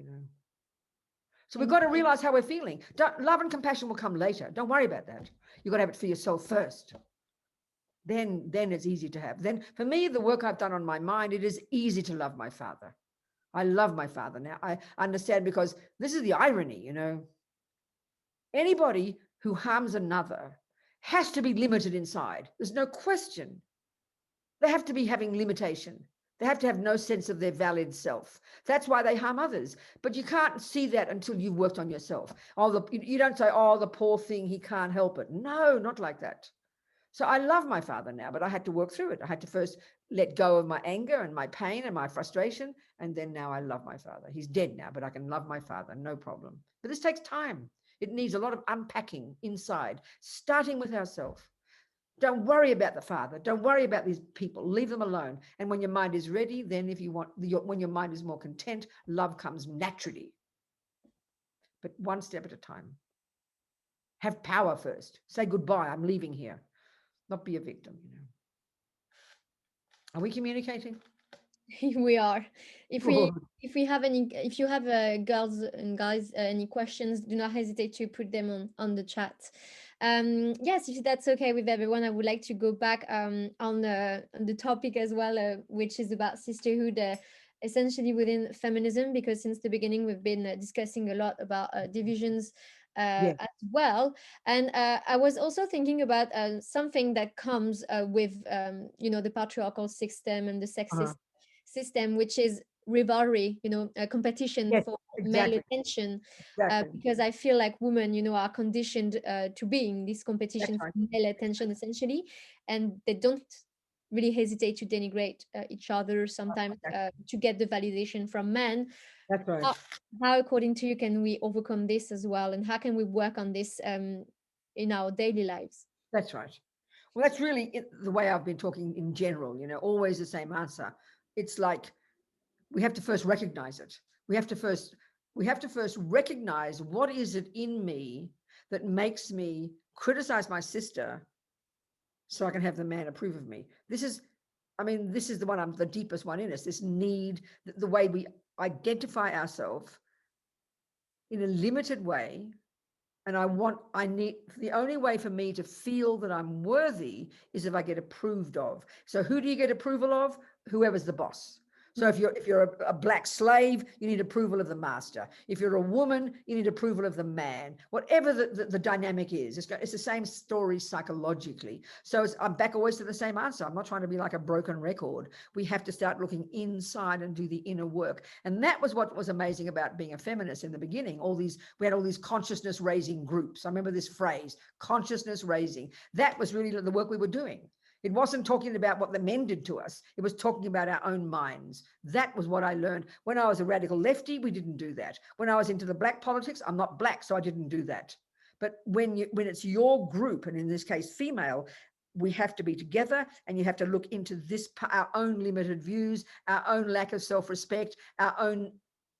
So we've got to realize how we're feeling. Love and compassion will come later. Don't worry about that. You've got to have it for yourself first. Then it's easy to have. Then for me, the work I've done on my mind, it is easy to love my father. I love my father now. I understand because this is the irony, Anybody who harms another has to be limited inside. There's no question. They have to be having limitation. They have to have no sense of their valid self. That's why they harm others. But you can't see that until you've worked on yourself. You don't say, oh, the poor thing, he can't help it. No, not like that. So I love my father now, but I had to work through it. I had to first let go of my anger and my pain and my frustration. And then now I love my father. He's dead now, but I can love my father, no problem. But this takes time. It needs a lot of unpacking inside, starting with ourselves. Don't worry about the father. Don't worry about these people. Leave them alone. And when your mind is ready, then if you want, when your mind is more content, love comes naturally. But one step at a time. Have power first. Say goodbye. I'm leaving here. Not be a victim, you know. Are we communicating? We are. If we Good. if we have any, if you have girls and guys any questions, do not hesitate to put them on the chat. Yes, if that's okay with everyone, I would like to go back on the topic as well, which is about sisterhood, essentially within feminism, because since the beginning we've been discussing a lot about divisions Yeah. as well. And I was also thinking about something that comes with the patriarchal system and the Uh-huh. sexist system, which is rivalry, a competition Yes, for male exactly. attention, Exactly. because I feel like women, are conditioned to be in this That's competition for right. male attention, essentially, and they don't really hesitate to denigrate each other sometimes to get the validation from men. That's right. How, how, according to you, can we overcome this as well, and how can we work on this in our daily lives? That's right. Well, that's really the way I've been talking in general, always the same answer. It's like we have to first recognize it. We have to first recognize what is it in me that makes me criticize my sister so I can have the man approve of me. This is the one, I'm the deepest one in us, this need, the way we identify ourselves in a limited way. And I need, the only way for me to feel that I'm worthy is if I get approved of. So who do you get approval of? Whoever's the boss. So Mm. if you're a black slave, you need approval of the master. If you're a woman, you need approval of the man. Whatever the dynamic is, it's the same story psychologically. So I'm back always to the same answer. I'm not trying to be like a broken record. We have to start looking inside and do the inner work. And that was what was amazing about being a feminist in the beginning. We had all these consciousness raising groups. I remember this phrase, consciousness raising. That was really the work we were doing. It wasn't talking about what the men did to us. It was talking about our own minds. That was what I learned. When I was a radical lefty, we didn't do that. When I was into the black politics, I'm not black, so I didn't do that. But when it's your group, and in this case, female, we have to be together, and you have to look into our own limited views, our own lack of self-respect, our own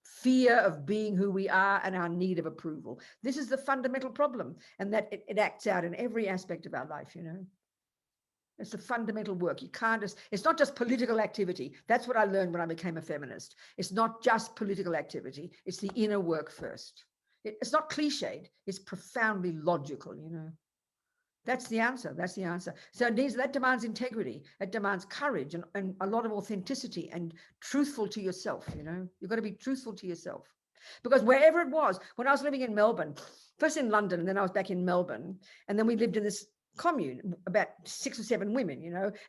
fear of being who we are, and our need of approval. This is the fundamental problem, and that it acts out in every aspect of our life, It's the fundamental work. You can't just, it's not just political activity. That's what I learned when I became a feminist. It's not just political activity. It's the inner work first. It's not cliched. It's profoundly logical, That's the answer. That's the answer. So that demands integrity. It demands courage and a lot of authenticity and truthful to yourself, You've got to be truthful to yourself. Because wherever it was, when I was living in Melbourne, first in London, and then I was back in Melbourne, and then we lived in this commune, about 6 or 7 women,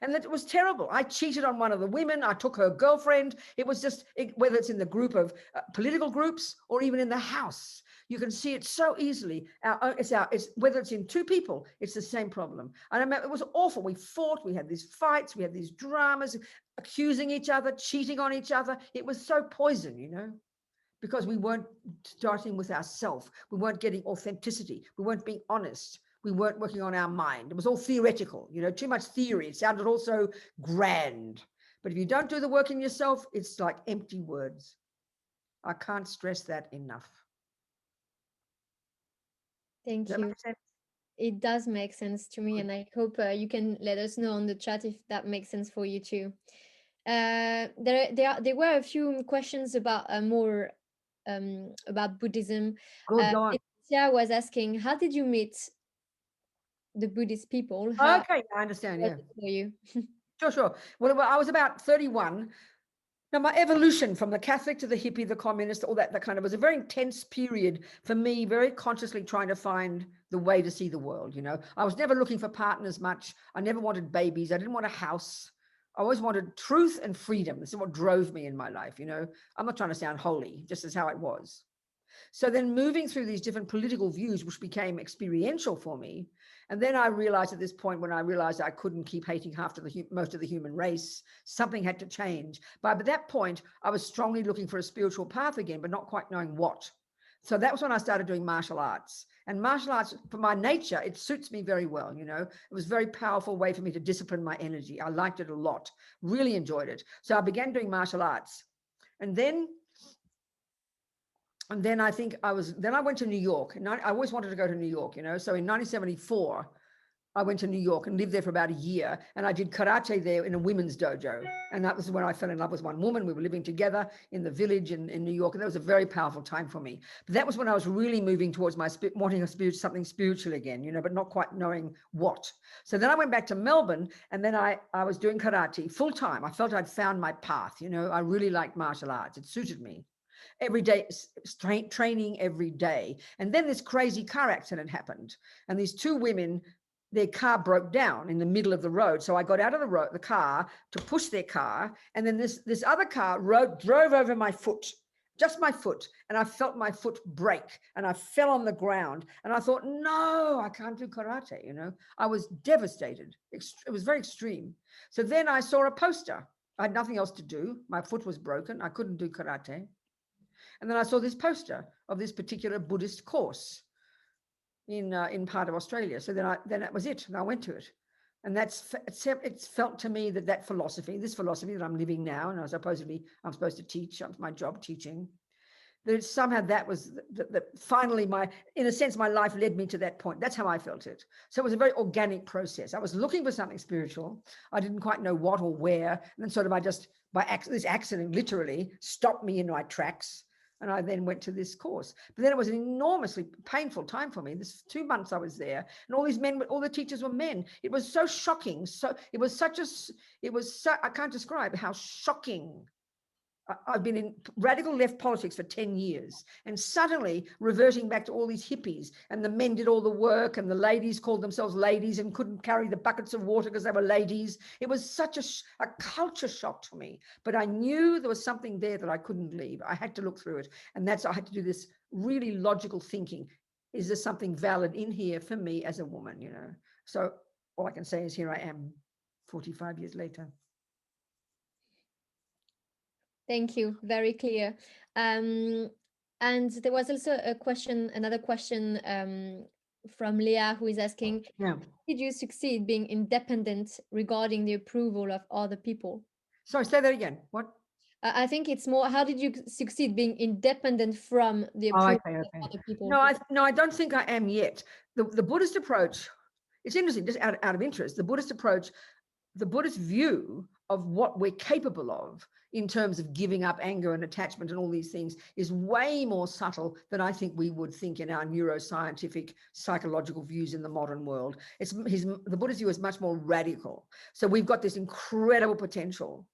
and that was terrible. I cheated on one of the women. I took her girlfriend. It was just, whether it's in the group of political groups or even in the house, you can see it so easily. It's whether it's in 2 people, it's the same problem. And I remember it was awful. We fought, we had these fights, we had these dramas, accusing each other, cheating on each other. It was so poison, because we weren't starting with ourselves. We weren't getting authenticity. We weren't being honest. We weren't working on our mind. It was all theoretical, too much theory. It sounded also grand. But if you don't do the work in yourself, it's like empty words. I can't stress that enough. Does Thank that you. make sense? It does make sense to me, and I hope you can let us know on the chat if that makes sense for you too. There were a few questions about more about Buddhism. Good, go on. Leticia was asking, how did you meet the Buddhist people? How Okay, I understand, was yeah. it for you? Sure. Well, I was about 31. Now, my evolution from the Catholic to the hippie, the communist, all that kind of was a very intense period for me, very consciously trying to find the way to see the world. I was never looking for partners much. I never wanted babies. I didn't want a house. I always wanted truth and freedom. This is what drove me in my life. I'm not trying to sound holy, just as how it was. So then moving through these different political views, which became experiential for me. And then I realized at this point, when I realized I couldn't keep hating most of the human race, something had to change. But at that point, I was strongly looking for a spiritual path again, but not quite knowing what. So that was when I started doing martial arts. And martial arts, for my nature, it suits me very well. You know, it was a very powerful way for me to discipline my energy. I liked it a lot, really enjoyed it. So I began doing martial arts. And then I think then I went to New York, and I always wanted to go to New York, you know. So in 1974, I went to New York and lived there for about a year, and I did karate there in a women's dojo. And that was when I fell in love with one woman. We were living together in the village in New York, and that was a very powerful time for me. But that was when I was really moving towards wanting something spiritual again, you know, but not quite knowing what. So then I went back to Melbourne, and then I was doing karate full time. I felt I'd found my path, you know. I really liked martial arts. It suited me. Every day, training every day. And then this crazy car accident happened, and these two women, their car broke down in the middle of the road. So I got out of the car to push their car, and then this other car drove over my foot, just my foot, and I felt my foot break, and I fell on the ground, and I thought, no, I can't do karate, you know. I was devastated. It was very extreme. So then I saw a poster. I had nothing else to do. My foot was broken. I couldn't do karate. And then I saw this poster of this particular Buddhist course in part of Australia. So then that was it. And I went to it. And it's felt to me that this philosophy that I'm living now, and I'm supposed to teach, my job teaching, that somehow that was finally in a sense, my life led me to that point. That's how I felt it. So it was a very organic process. I was looking for something spiritual. I didn't quite know what or where. And then sort of this accident literally stopped me in my tracks. And I then went to this course. But then it was an enormously painful time for me. This 2 months I was there, and all these men, all the teachers were men. It was so shocking. I can't describe how shocking. I've been in radical left politics for 10 years, and suddenly reverting back to all these hippies, and the men did all the work, and the ladies called themselves ladies and couldn't carry the buckets of water because they were ladies. It was such a culture shock to me, but I knew there was something there that I couldn't leave. I had to look through it, and I had to do this really logical thinking. Is there something valid in here for me as a woman, you know? So all I can say is here I am 45 years later. Thank you. Very clear. And there was also another question from Leah, who is asking, Yeah. did you succeed being independent regarding the approval of other people? Sorry, say that again. What? I think it's more, how did you succeed being independent from the approval Okay. of other people? No, I don't think I am yet. The Buddhist approach, it's interesting, just out of interest, the Buddhist approach, the Buddhist view of what we're capable of in terms of giving up anger and attachment and all these things is way more subtle than I think we would think in our neuroscientific psychological views in the modern world. The Buddhist view is much more radical. So we've got this incredible potential.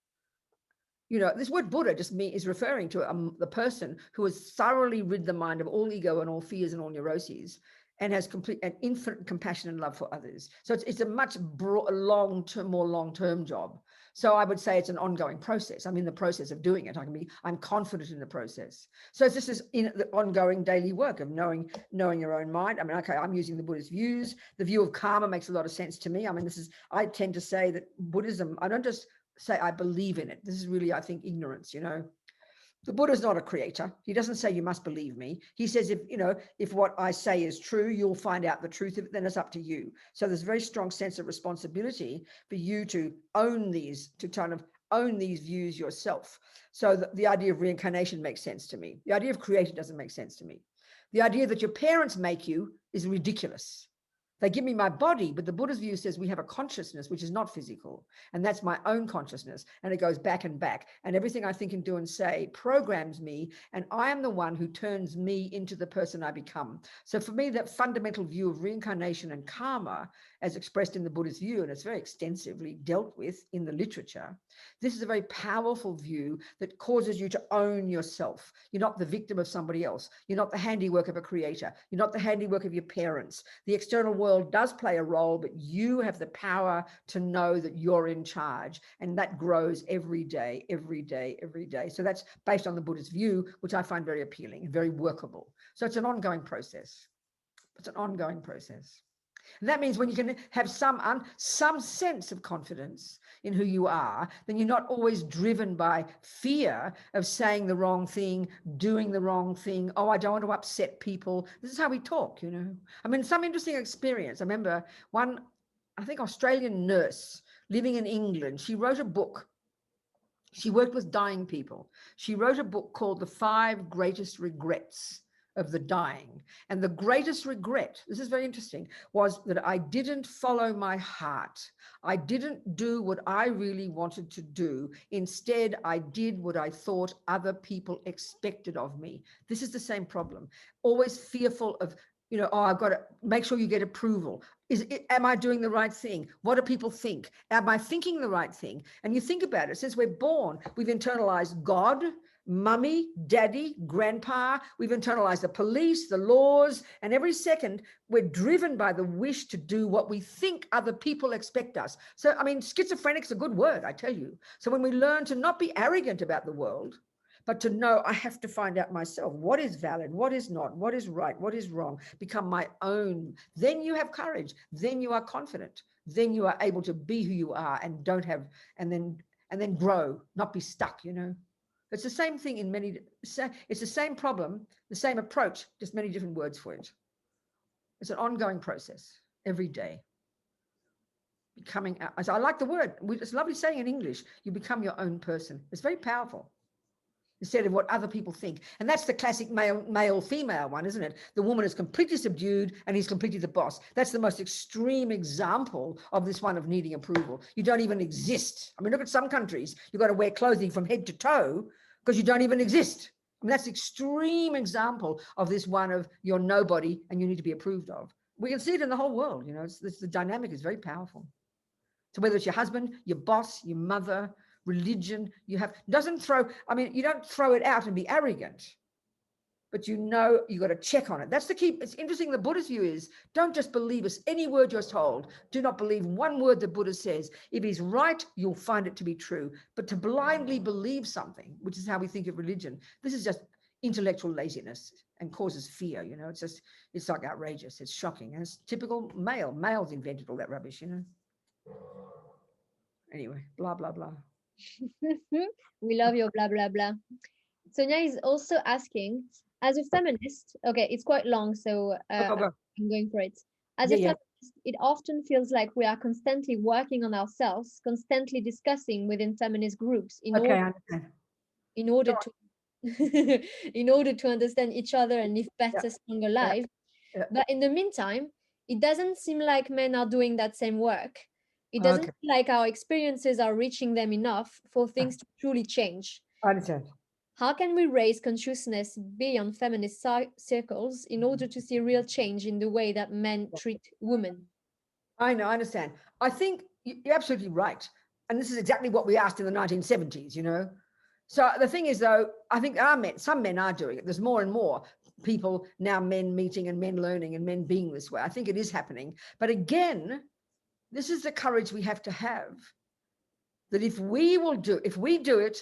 You know, this word Buddha is referring to the person who has thoroughly rid the mind of all ego and all fears and all neuroses, and has complete and infinite compassion and love for others. So it's a much more long-term job. So I would say it's an ongoing process. I'm in the process of doing it. I'm confident in the process. So this is in the ongoing daily work of knowing your own mind. I mean, okay, I'm using the Buddhist views. The view of karma makes a lot of sense to me. I mean, I tend to say that Buddhism, I don't just say I believe in it. This is really, I think, ignorance, you know. The Buddha's not a creator. He doesn't say you must believe me. He says, if what I say is true, you'll find out the truth of it, then it's up to you. So there's a very strong sense of responsibility for you to own these views yourself. So the idea of reincarnation makes sense to me. The idea of creator doesn't make sense to me. The idea that your parents make you is ridiculous. They give me my body, but the Buddha's view says we have a consciousness which is not physical, and that's my own consciousness, and it goes back and back, and everything I think and do and say programs me, and I am the one who turns me into the person I become. So for me, that fundamental view of reincarnation and karma, as expressed in the Buddhist view, and it's very extensively dealt with in the literature, this is a very powerful view that causes you to own yourself. You're not the victim of somebody else. You're not the handiwork of a creator. You're not the handiwork of your parents. The external world world does play a role, but you have the power to know that you're in charge. And that grows every day, every day, every day. So that's based on the Buddhist view, which I find very appealing and very workable. So it's an ongoing process. It's an ongoing process. And that means when you can have some sense of confidence in who you are, then you're not always driven by fear of saying the wrong thing, doing the wrong thing. Oh, I don't want to upset people. This is how we talk, you know. I mean, some interesting experience. I remember one, I think, Australian nurse living in England. She wrote a book. She worked with dying people. She wrote a book called The 5 Greatest Regrets of the Dying. And the greatest regret, this is very interesting, was that I didn't follow my heart. I didn't do what I really wanted to do. Instead, I did what I thought other people expected of me. This is the same problem. Always fearful of, you know, oh, I've got to make sure you get approval. Am I doing the right thing? What do people think? Am I thinking the right thing? And you think about it, since we're born, we've internalized God, mummy, daddy, grandpa. We've internalized the police, the laws, and every second we're driven by the wish to do what we think other people expect us. So, I mean, schizophrenic's a good word, I tell you. So when we learn to not be arrogant about the world, but to know I have to find out myself what is valid, what is not, what is right, what is wrong, become my own. Then you have courage. Then you are confident. Then you are able to be who you are and don't have, and then grow, not be stuck, you know. It's the same thing in many, it's the same problem, the same approach, just many different words for it. It's an ongoing process every day. Becoming, so I like the word, it's lovely saying in English, you become your own person. It's very powerful. Instead of what other people think. And that's the classic male-female one, isn't it? The woman is completely subdued and he's completely the boss. That's the most extreme example of this one of needing approval. You don't even exist. I mean, look at some countries. You've got to wear clothing from head to toe because you don't even exist. I mean, that's the extreme example of this one of you're nobody and you need to be approved of. We can see it in the whole world. You know, the dynamic is very powerful. So whether it's your husband, your boss, your mother, religion, you don't throw it out and be arrogant, but you know, you got to check on it. That's the key. It's interesting. The Buddhist view is don't just believe any word you're told. Do not believe one word the Buddha says. If he's right, you'll find it to be true. But to blindly believe something, which is how we think of religion, this is just intellectual laziness and causes fear. You know, it's like outrageous. It's shocking. And it's typical male. Males invented all that rubbish, you know. Anyway, blah, blah, blah. We love your blah blah blah. Sonia is also asking, as a feminist, okay, it's quite long, so I'm going for it. As a feminist, it often feels like we are constantly working on ourselves, constantly discussing within feminist groups in order to understand each other and live better, stronger lives. But in the meantime, it doesn't seem like men are doing that same work. It doesn't feel like our experiences are reaching them enough for things to truly change. I understand. How can we raise consciousness beyond feminist circles in order to see real change in the way that men treat women? I know, I understand. I think you're absolutely right. And this is exactly what we asked in the 1970s, you know. So the thing is, though, I think some men are doing it. There's more and more people now, men meeting and men learning and men being this way. I think it is happening. But again, this is the courage we have to have, that if we do it,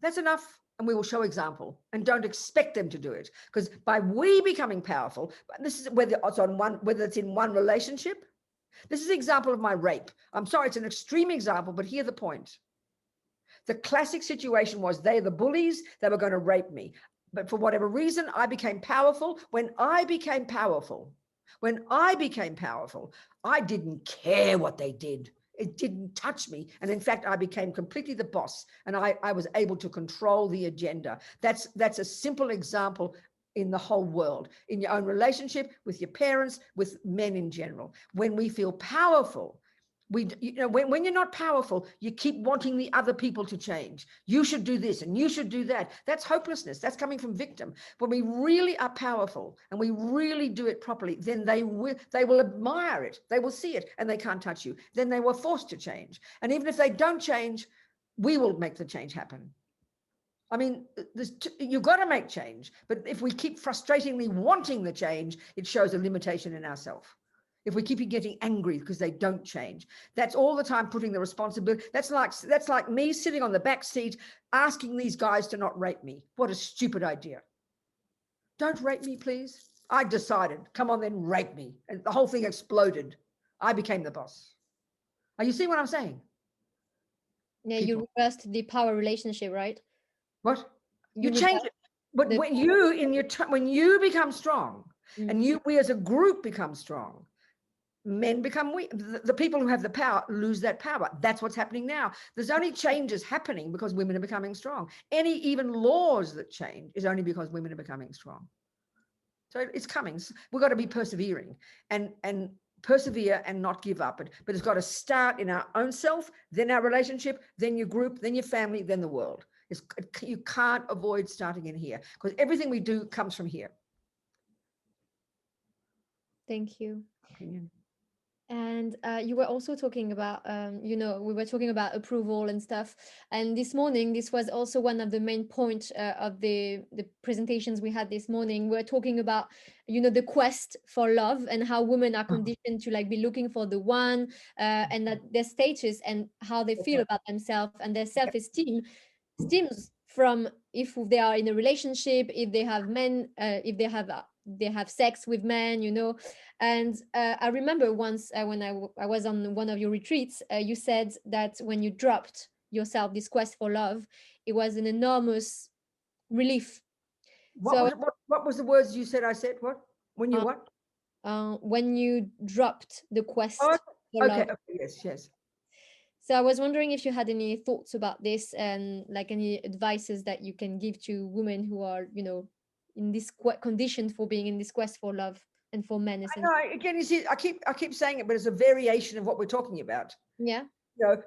that's enough. And we will show example, and don't expect them to do it. Because by we becoming powerful, this is whether it's in one relationship. This is an example of my rape. I'm sorry, it's an extreme example, but hear the point. The classic situation was they're the bullies, they were going to rape me. But for whatever reason, I became powerful. When I became powerful, I didn't care what they did. It didn't touch me. And in fact, I became completely the boss, and I was able to control the agenda. That's a simple example in the whole world, in your own relationship, with your parents, with men in general. When we feel powerful, when you're not powerful, you keep wanting the other people to change. You should do this and you should do that. That's hopelessness. That's coming from victim. When we really are powerful and we really do it properly, then they will admire it. They will see it, and they can't touch you. Then they were forced to change. And even if they don't change, we will make the change happen. I mean, you've got to make change. But if we keep frustratingly wanting the change, it shows a limitation in ourselves. If we keep getting angry because they don't change, that's all the time putting the responsibility. That's like me sitting on the back seat asking these guys to not rape me. What a stupid idea. Don't rape me, please. I decided, come on then, rape me. And the whole thing exploded. I became the boss. Are you seeing what I'm saying? Yeah, People. you reversed the power relationship, right? What? You You change reversed it. But the when you when you become strong, Mm. and we as a group become strong, men become weak. The people who have the power lose that power. That's what's happening now. There's only changes happening because women are becoming strong. Any even laws that change is only because women are becoming strong. So it's coming. We've got to be persevering and persevere and not give up. But it's got to start in our own self, then our relationship, then your group, then your family, then the world. You can't avoid starting in here because everything we do comes from here. Thank you. Opinion. And you were also talking about, we were talking about approval and stuff. And this morning, this was also one of the main points of the presentations we had this morning. We're talking about, the quest for love and how women are conditioned to like be looking for the one, and that their status and how they feel about themselves and their self-esteem stems from if they are in a relationship, if they have men, if they have sex with men, and I remember once when I was on one of your retreats, you said that when you dropped yourself this quest for love, it was an enormous relief. So What was the words you said? I said what? When you uh, what? when you dropped the Oh, quest for okay. love. Okay. Yes. Yes. So I was wondering if you had any thoughts about this and like any advices that you can give to women who are, in this conditioned for being in this quest for love and for men essentially. No, again, you see, I keep saying it, but it's a variation of what we're talking about. Yeah.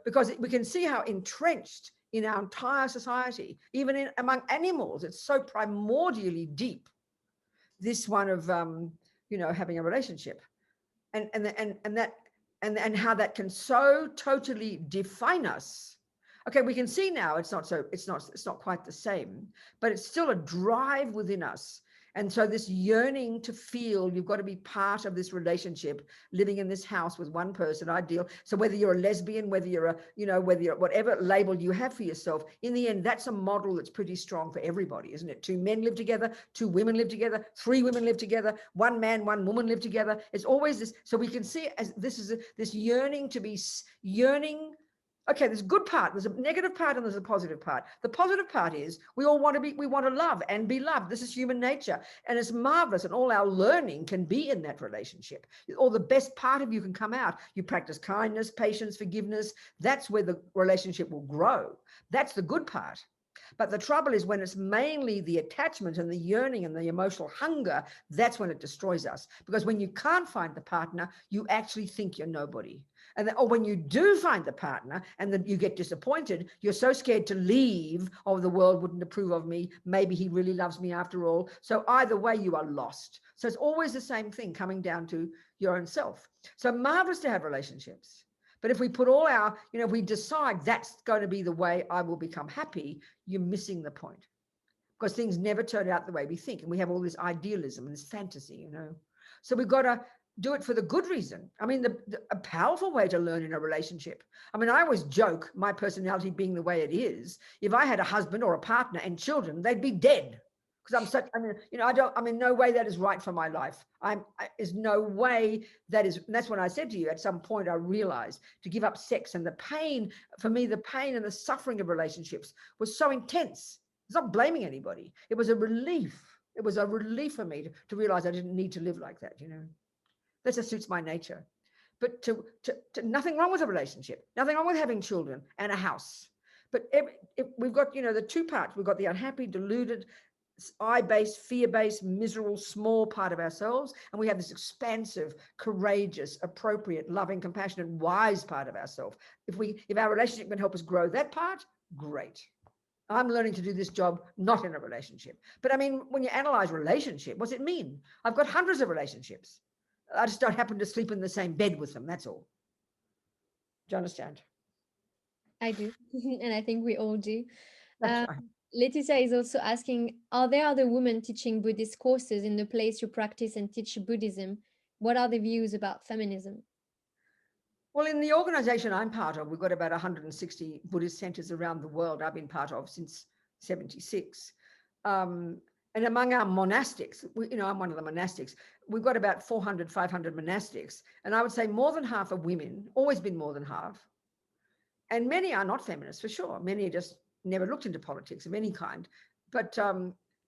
Because we can see how entrenched in our entire society, even among animals, it's so primordially deep. This one of having a relationship, and how that can so totally define us. Okay, we can see now it's not quite the same, but it's still a drive within us. And so this yearning to feel you've got to be part of this relationship, living in this house with one person, ideal. So whether you're a lesbian, whether you're whether you're whatever label you have for yourself, in the end, that's a model that's pretty strong for everybody, isn't it? Two men live together, two women live together, three women live together, one man, one woman live together. It's always this. So we can see as this yearning to be yearning. Okay, there's a good part, there's a negative part, and there's a positive part. The positive part is we want to love and be loved. This is human nature, and it's marvelous, and all our learning can be in that relationship. All the best part of you can come out. You practice kindness, patience, forgiveness. That's where the relationship will grow. That's the good part. But the trouble is when it's mainly the attachment and the yearning and the emotional hunger, that's when it destroys us. Because when you can't find the partner, you actually think you're nobody. Or when you do find the partner and then you get disappointed, you're so scared to leave. Oh, the world wouldn't approve of me. Maybe he really loves me after all. So either way, you are lost. So it's always the same thing coming down to your own self. So marvelous to have relationships. But if we put all our, if we decide that's going to be the way I will become happy, you're missing the point. Because things never turn out the way we think. And we have all this idealism and this fantasy, So we've got to do it for the good reason. I mean, a powerful way to learn in a relationship. I mean, I always joke, my personality being the way it is, if I had a husband or a partner and children, they'd be dead. Because no way that is right for my life. There's no way that is, and that's when I said to you, at some point I realized to give up sex and the pain, for me, the pain and the suffering of relationships was so intense. It's not blaming anybody. It was a relief. It was a relief for me to realize I didn't need to live like that, That just suits my nature. But to nothing wrong with a relationship, nothing wrong with having children and a house. But we've got, the two parts. We've got the unhappy, deluded, I-based, fear-based, miserable, small part of ourselves. And we have this expansive, courageous, appropriate, loving, compassionate, wise part of ourselves. If our relationship can help us grow that part, great. I'm learning to do this job not in a relationship. But I mean, when you analyze relationship, what's it mean? I've got hundreds of relationships. I just don't happen to sleep in the same bed with them. That's all. Do you understand? I do. And I think we all do. That's right. Letitia is also asking, are there other women teaching Buddhist courses in the place you practice and teach Buddhism? what are the views about feminism? Well, in the organization I'm part of, we've got about 160 Buddhist centers around the world I've been part of since 76. Um, and among our monastics, I'm one of the monastics, we've got about 400, 500 monastics. And I would say more than half are women, always been more than half. And many are not feminists, for sure. Many just never looked into politics of any kind.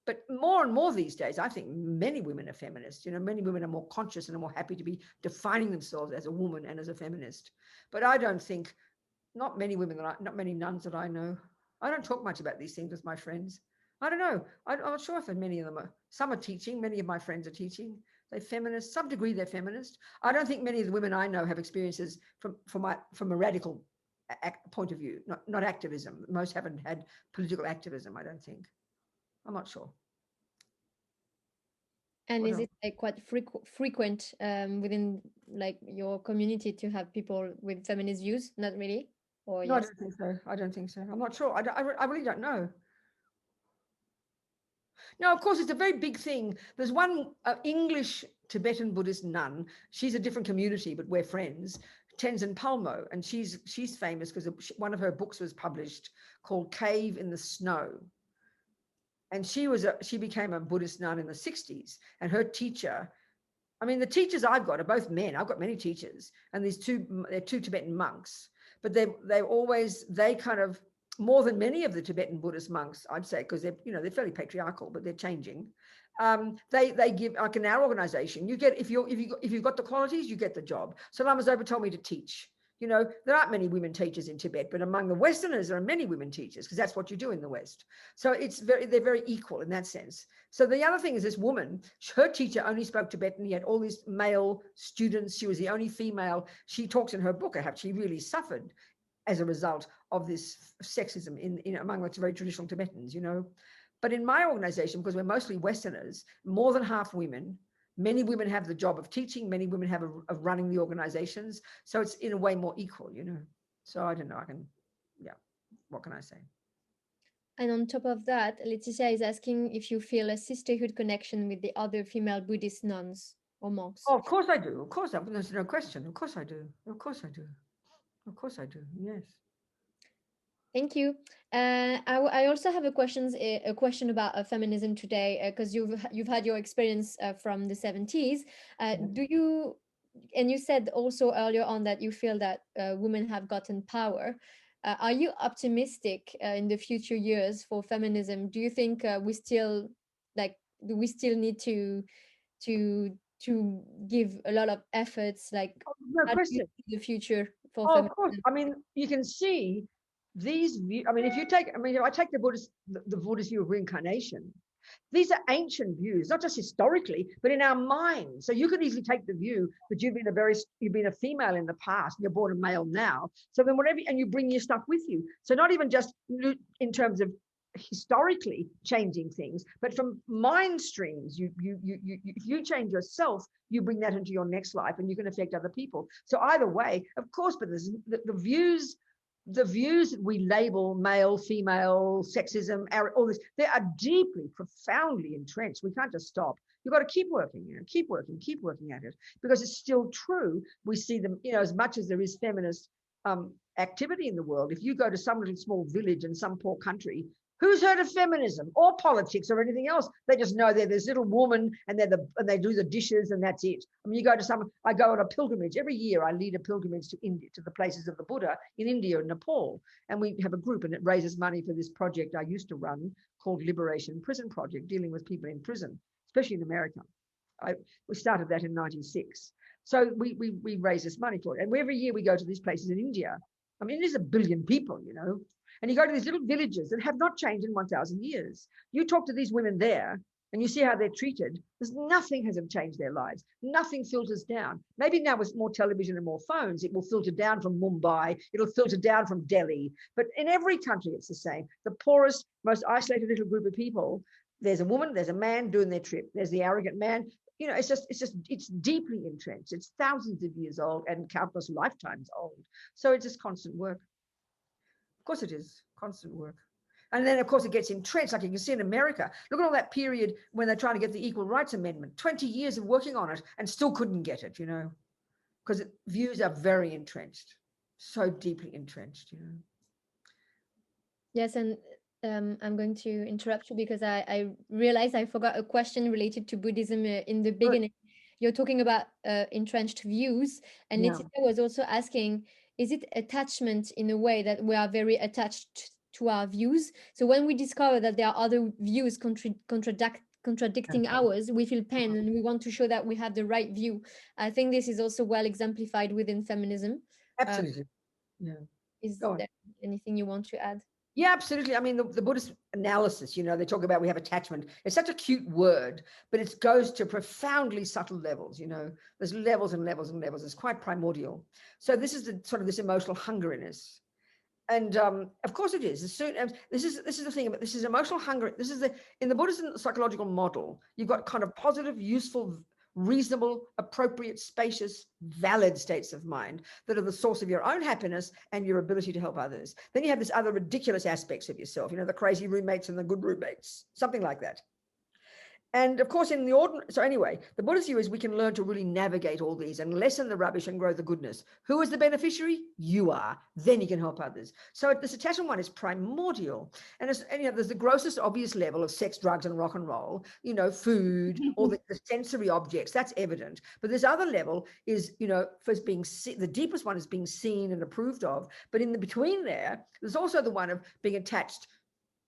But more and more these days, I think many women are feminists. Many women are more conscious and are more happy to be defining themselves as a woman and as a feminist. But I don't think, not many nuns that I know. I don't talk much about these things with my friends. I don't know. I'm not sure if many of them are. Some are teaching. Many of my friends are teaching. They're feminist. Some degree they're feminist. I don't think many of the women I know have experiences from a radical point of view, not activism. Most haven't had political activism, I don't think. I'm not sure. And is it like quite frequent within like your community to have people with feminist views? Not really, or No, yes? I don't think so. I'm not sure. I really don't know. No, of course, it's a very big thing. There's one English Tibetan Buddhist nun. She's a different community, but we're friends. Tenzin Palmo, and she's famous because one of her books was published called Cave in the Snow. And she became a Buddhist nun in the 60s. And her teacher, I mean, the teachers I've got are both men. I've got many teachers, and they're two Tibetan monks. But they kind of, more than many of the Tibetan Buddhist monks, I'd say, because they're fairly patriarchal, but they're changing. They give, like in our organization, you get if you've got the qualities, you get the job. So Lama Zopa told me to teach. There aren't many women teachers in Tibet, but among the Westerners, there are many women teachers because that's what you do in the West. So they're very equal in that sense. So the other thing is this woman, her teacher only spoke Tibetan. He had all these male students. She was the only female. She talks in her book how she really suffered as a result of this sexism in among the very traditional Tibetans, But in my organization, because we're mostly Westerners, more than half women. Many women have the job of teaching. Many women have of running the organizations. So it's in a way more equal, So I don't know. What can I say? And on top of that, Leticia is asking if you feel a sisterhood connection with the other female Buddhist nuns or monks. Oh, of course I do. Of course, there's no question. Of course I do. Of course I do. Of course I do. Yes. Thank you. I also have a question about feminism today because you've had your experience from the 70s. Do you, and you said also earlier on that you feel that women have gotten power. Are you optimistic in the future years for feminism? Do you think do we still need to give a lot of efforts? Like, No how do you question. see the future for Oh, of feminism? course. I mean, you can see these views. I mean, if I take the Buddhist view of reincarnation, these are ancient views, not just historically, but in our minds. So you could easily take the view that you've been a female in the past and you're born a male now. So then and you bring your stuff with you. So not even just in terms of historically changing things, but from mind streams, if you change yourself, you bring that into your next life and you can affect other people. So either way, of course, but there's the views that we label male, female, sexism, all this, they are deeply, profoundly entrenched. We can't just stop. You've got to keep working, keep working at it, because it's still true. We see them, as much as there is feminist activity in the world. If you go to some little small village in some poor country, who's heard of feminism or politics or anything else? They just know they're this little woman and they do the dishes and that's it. I mean, I go on a pilgrimage. Every year I lead a pilgrimage to India, to the places of the Buddha in India and Nepal. And we have a group and it raises money for this project I used to run called Liberation Prison Project, dealing with people in prison, especially in America. We started that in 96. So we raise this money for it. And every year we go to these places in India. I mean, there's 1 billion people, and you go to these little villages that have not changed in 1,000 years. You talk to these women there and you see how they're treated. Nothing hasn't changed their lives. Nothing filters down. Maybe now with more television and more phones, it will filter down from Mumbai. It'll filter down from Delhi. But in every country, it's the same. The poorest, most isolated little group of people, there's a woman, there's a man doing their trip. There's the arrogant man. It's deeply entrenched. It's thousands of years old and countless lifetimes old. So it's just constant work. Of course it is constant work. And then, of course, it gets entrenched, like you can see in America. Look at all that period when they're trying to get the Equal Rights Amendment, 20 years of working on it and still couldn't get it, you know, because views are very entrenched, so deeply entrenched, you know. Yes, and I'm going to interrupt you because I realized I forgot a question related to Buddhism in the Good. beginning. You're talking about entrenched views, and Yeah, Letitia was also asking, is it attachment in a way that we are very attached to our views? So when we discover that there are other views contradicting ours, we feel pain and we want to show that we have the right view. I think this is also well exemplified within feminism. Uh, absolutely. Yeah. is Go on. there anything you want to add? Yeah, absolutely. I mean, the Buddhist analysis, you know, they talk about we have attachment. It's such a cute word, but it goes to profoundly subtle levels, you know. There's levels and levels and levels. It's quite primordial. So this is the sort of this emotional hungeriness. And of course it is. This is the thing about this is emotional hunger. This is in the Buddhist psychological model, you've got kind of positive, useful, reasonable, appropriate, spacious, valid states of mind that are the source of your own happiness and your ability to help others. Then you have this other ridiculous aspects of yourself, you know, the crazy roommates and the good roommates, something like that. And of course, in the ordinary, so anyway, the Buddhist view is we can learn to really navigate all these and lessen the rubbish and grow the goodness. Who is the beneficiary? You are. Then you can help others. So this attachment one is primordial. And you know, there's the grossest obvious level of sex, drugs, and rock and roll, you know, food, all the sensory objects, that's evident. But this other level is, you know, first being the deepest one is being seen and approved of. But in the between there's also the one of being attached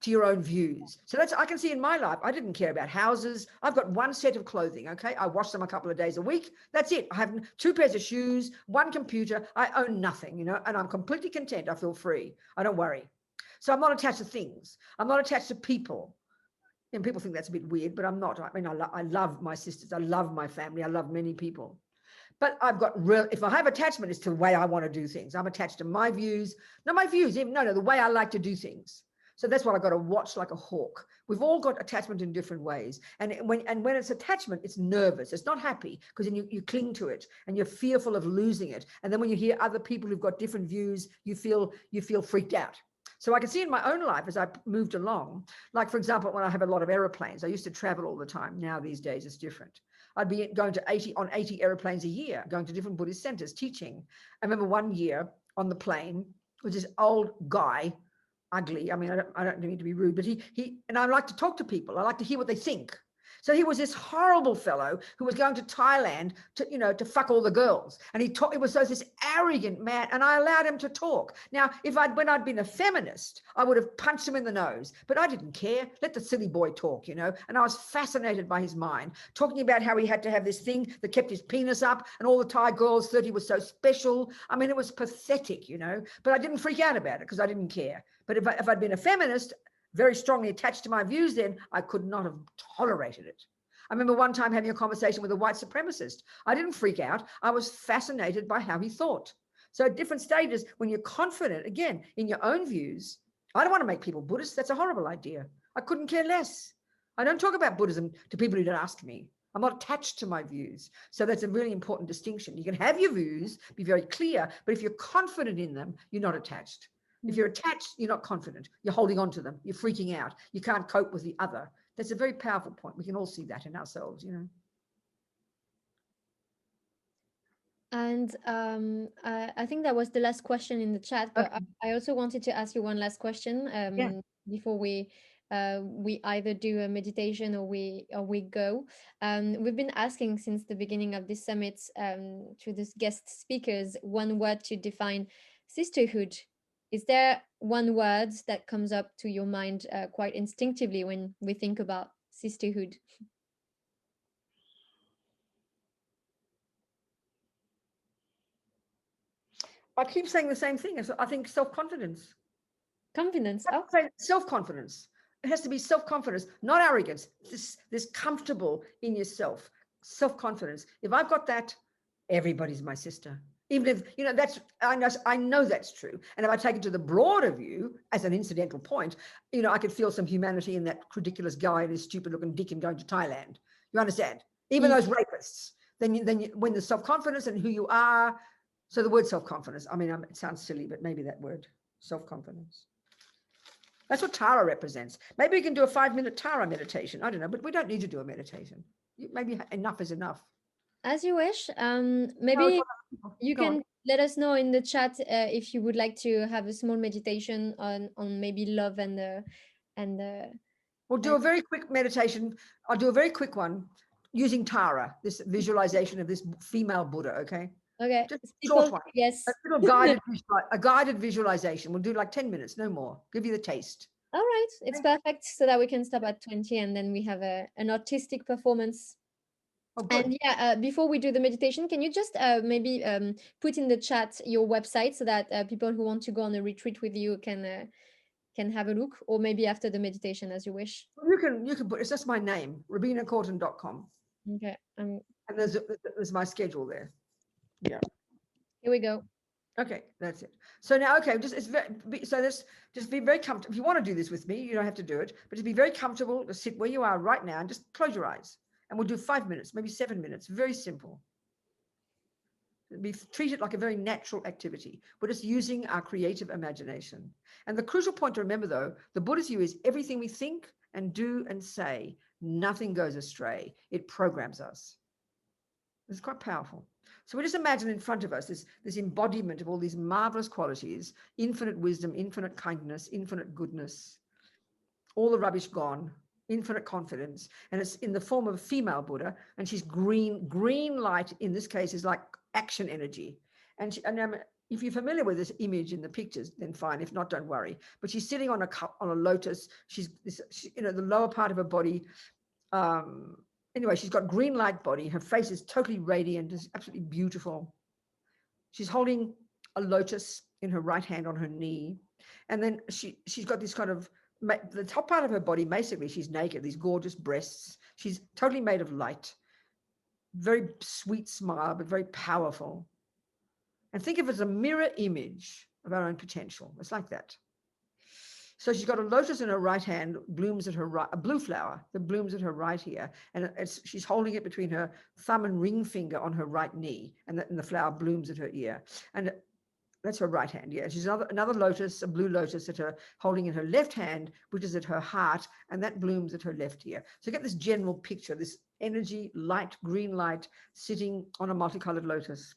to your own views. So that's, I can see in my life, I didn't care about houses. I've got one set of clothing, okay? I wash them a couple of days a week. That's it. I have 2 pairs of shoes, 1 computer. I own nothing, you know, and I'm completely content. I feel free. I don't worry. So I'm not attached to things. I'm not attached to people. And people think that's a bit weird, but I'm not. I mean, I love my sisters. I love my family. I love many people. But I've got if I have attachment, it's to the way I want to do things. I'm attached to my views, not my views, no, the way I like to do things. So that's what I've got to watch like a hawk. We've all got attachment in different ways. And when it's attachment, it's nervous. It's not happy because then you cling to it and you're fearful of losing it. And then when you hear other people who've got different views, you feel freaked out. So I can see in my own life as I moved along, like, for example, when I have a lot of aeroplanes, I used to travel all the time. Now these days it's different. I'd be going to 80 airplanes a year, going to different Buddhist centers, teaching. I remember one year on the plane with this old guy, ugly. I mean, I don't mean to be rude, but he and I like to talk to people. I like to hear what they think. So he was this horrible fellow who was going to Thailand to fuck all the girls. And it was this arrogant man, and I allowed him to talk. Now, when I'd been a feminist, I would have punched him in the nose, but I didn't care. Let the silly boy talk, and I was fascinated by his mind, talking about how he had to have this thing that kept his penis up, and all the Thai girls thought he was so special. I mean, it was pathetic, but I didn't freak out about it because I didn't care. But if I'd been a feminist, very strongly attached to my views, then I could not have tolerated it. I remember one time having a conversation with a white supremacist. I didn't freak out. I was fascinated by how he thought. So at different stages, when you're confident, again, in your own views, I don't want to make people Buddhists. That's a horrible idea. I couldn't care less. I don't talk about Buddhism to people who don't ask me. I'm not attached to my views. So that's a really important distinction. You can have your views, be very clear, but if you're confident in them, you're not attached. If you're attached, you're not confident. You're holding on to them. You're freaking out. You can't cope with the other. That's a very powerful point. We can all see that in ourselves, And I think that was the last question in the chat, but Okay. I also wanted to ask you one last question Yeah. before we either do a meditation or we go. We've been asking since the beginning of this summit to these guest speakers one word to define sisterhood. Is there one word that comes up to your mind quite instinctively when we think about sisterhood? I keep saying the same thing. I think self-confidence. Confidence. Oh, Self-confidence. It has to be self-confidence, not arrogance. This comfortable in yourself. Self-confidence. If I've got that, everybody's my sister. Even if, that's, I know that's true. And if I take it to the broader view as an incidental point, I could feel some humanity in that ridiculous guy and his stupid looking dick and going to Thailand. You understand? Even those rapists. Then when the self-confidence and who you are. So the word self-confidence, I mean, it sounds silly, but maybe that word, self-confidence. That's what Tara represents. Maybe we can do a 5-minute Tara meditation. I don't know, but we don't need to do a meditation. Maybe enough is enough. As you wish. No, Maybe you go on. can let us know in the chat if you would like to have a small meditation on maybe love and We'll do a very quick meditation. I'll do a very quick one using Tara, this visualization of this female Buddha, okay? okay. Just a short Simple, one. yes. A little guided visualization. We'll do like 10 minutes, no more. Give you the taste. All right, it's Okay? perfect so that we can stop at 20 and then we have an artistic performance. Oh, good. And yeah, before we do the meditation, can you just maybe put in the chat your website so that people who want to go on a retreat with you can have a look, or maybe after the meditation as you wish. You can put, it's just my name, robinacourtin.com. Okay, And there's my schedule there. Yeah. here we go. Okay, that's it. So now, okay, just be very comfortable. If you want to do this with me, you don't have to do it, but just be very comfortable to sit where you are right now and just close your eyes. And we'll do 5 minutes, maybe 7 minutes. Very simple. Treat it like a very natural activity. We're just using our creative imagination. And the crucial point to remember, though, the Buddhist view is everything we think and do and say, nothing goes astray. It programs us. It's quite powerful. So we just imagine in front of us this embodiment of all these marvelous qualities, infinite wisdom, infinite kindness, infinite goodness, all the rubbish gone, infinite confidence. And it's in the form of a female Buddha, and she's green. Green light in this case is like action energy. And if you're familiar with this image in the pictures, then fine. If not, don't worry. But she's sitting on a lotus. She's the lower part of her body. Anyway, she's got green light body. Her face is totally radiant. It's absolutely beautiful. She's holding a lotus in her right hand on her knee. And then she's got this kind of, the top part of her body, basically, she's naked, these gorgeous breasts. She's totally made of light. Very sweet smile, but very powerful. And think of it as a mirror image of our own potential. It's like that. So she's got a lotus in her right hand, blooms at her right, a blue flower that blooms at her right here. And she's holding it between her thumb and ring finger on her right knee. And the flower blooms at her ear. And that's her right hand. Yeah. She's another lotus, a blue lotus that her holding in her left hand, which is at her heart. And that blooms at her left ear. So get this general picture, this energy, light, green light, sitting on a multicolored lotus.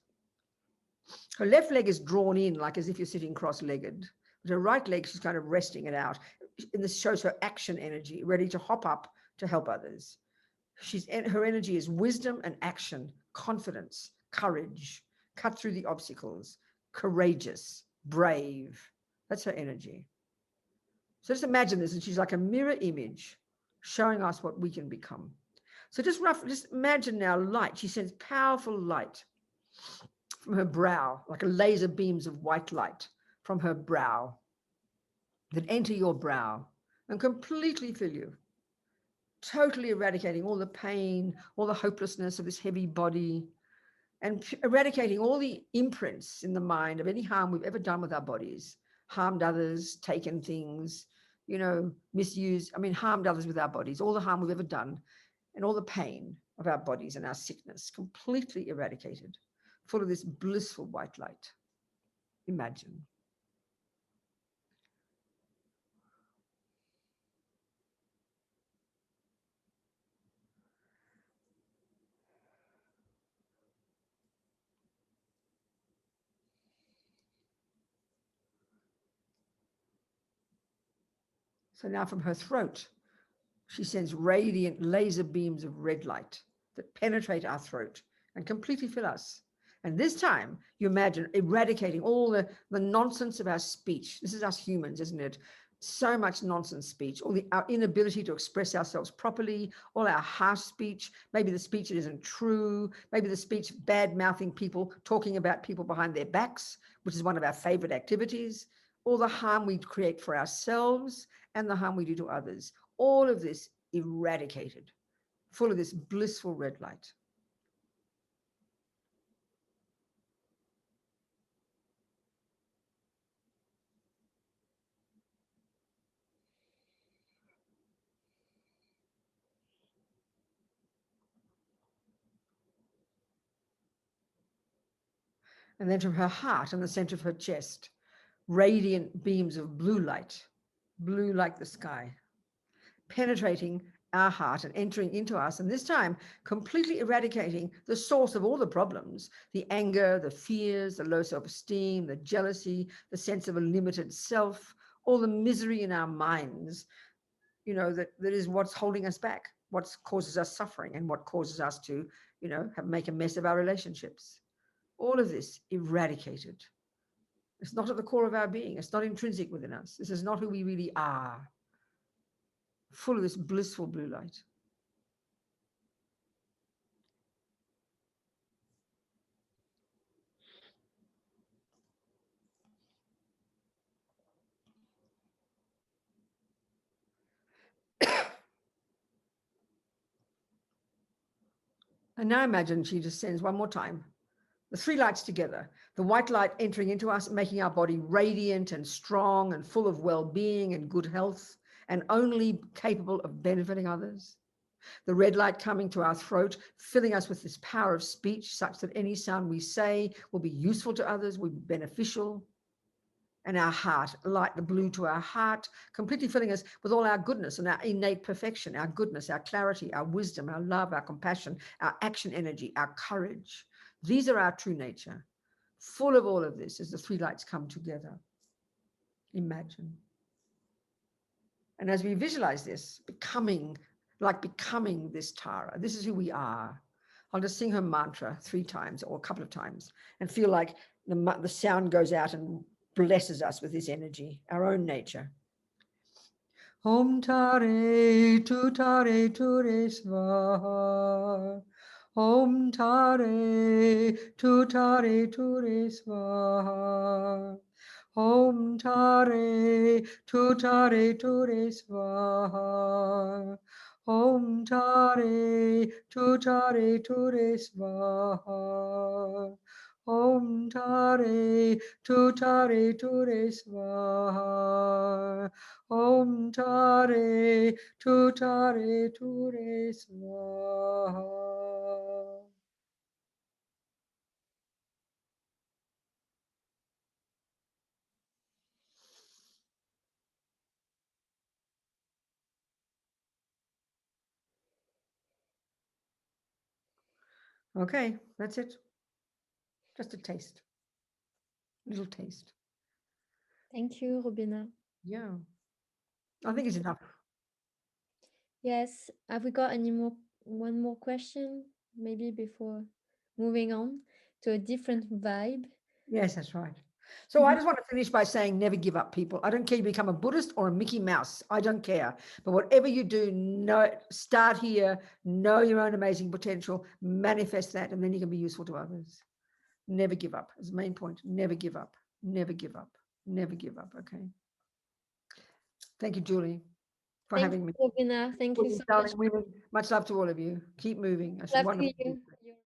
Her left leg is drawn in, like as if you're sitting cross-legged. But her right leg, she's kind of resting it out. And this shows her action energy, ready to hop up to help others. Her energy is wisdom and action, confidence, courage, cut through the obstacles, courageous, brave. That's her energy. So just imagine this, and she's like a mirror image showing us what we can become. So just imagine now light. She sends powerful light from her brow, like a laser beams of white light from her brow that enter your brow and completely fill you, totally eradicating all the pain, all the hopelessness of this heavy body, and eradicating all the imprints in the mind of any harm we've ever done with our bodies, harmed others, taken things, misused, harmed others with our bodies, all the harm we've ever done, and all the pain of our bodies and our sickness, completely eradicated, full of this blissful white light. Imagine. So now from her throat, she sends radiant laser beams of red light that penetrate our throat and completely fill us. And this time, you imagine eradicating all the nonsense of our speech. This is us humans, isn't it? So much nonsense speech, our inability to express ourselves properly, all our harsh speech, maybe the speech that isn't true, maybe the speech bad-mouthing people, talking about people behind their backs, which is one of our favorite activities, all the harm we create for ourselves and the harm we do to others. All of this eradicated, full of this blissful red light. And then from her heart and the center of her chest, radiant beams of blue light blue like the sky, penetrating our heart and entering into us, and this time completely eradicating the source of all the problems, the anger, the fears, the low self-esteem, the jealousy, the sense of a limited self, all the misery in our minds, that is what's holding us back, what causes us suffering, and what causes us to, make a mess of our relationships. All of this eradicated. It's not at the core of our being. It's not intrinsic within us. This is not who we really are. Full of this blissful blue light. And now imagine she descends one more time. The three lights together, the white light entering into us, making our body radiant and strong and full of well-being and good health, and only capable of benefiting others. The red light coming to our throat, filling us with this power of speech, such that any sound we say will be useful to others, will be beneficial. And our heart, light the blue to our heart, completely filling us with all our goodness and our innate perfection, our goodness, our clarity, our wisdom, our love, our compassion, our action energy, our courage. These are our true nature. Full of all of this as the three lights come together. Imagine. And as we visualize this, becoming this Tara, this is who we are. I'll just sing her mantra 3 times or a couple of times and feel like the sound goes out and blesses us with this energy, our own nature. Om Tare Tu Tare Tu Re Svaha. Om Tare Tu Tare Tu Re Svaha. Om Tare Tu Tare Tu Re Svaha. Om Tare Tu Tare Tu Re Svaha. Om Tare Tu Tare Tu Re Svaha. Om Tare Tu Tare Tu Re Svaha. Okay, that's it. Just a taste. Little taste. Thank you, Robina. Yeah. I think it's enough. Yes, have we got one more question, maybe before moving on to a different vibe? Yes, that's right. So I just want to finish by saying never give up, people. I don't care you become a Buddhist or a Mickey Mouse. I don't care. But whatever you do, start here, know your own amazing potential, manifest that, and then you can be useful to others. Never give up. Is the main point. Never give up. Never give up. Never give up. Okay. Thank you, Julie, for Thank having me. you, Robina. Thank you so much. Darling women, much love to all of you. Keep moving. That's Love to wonderful. you.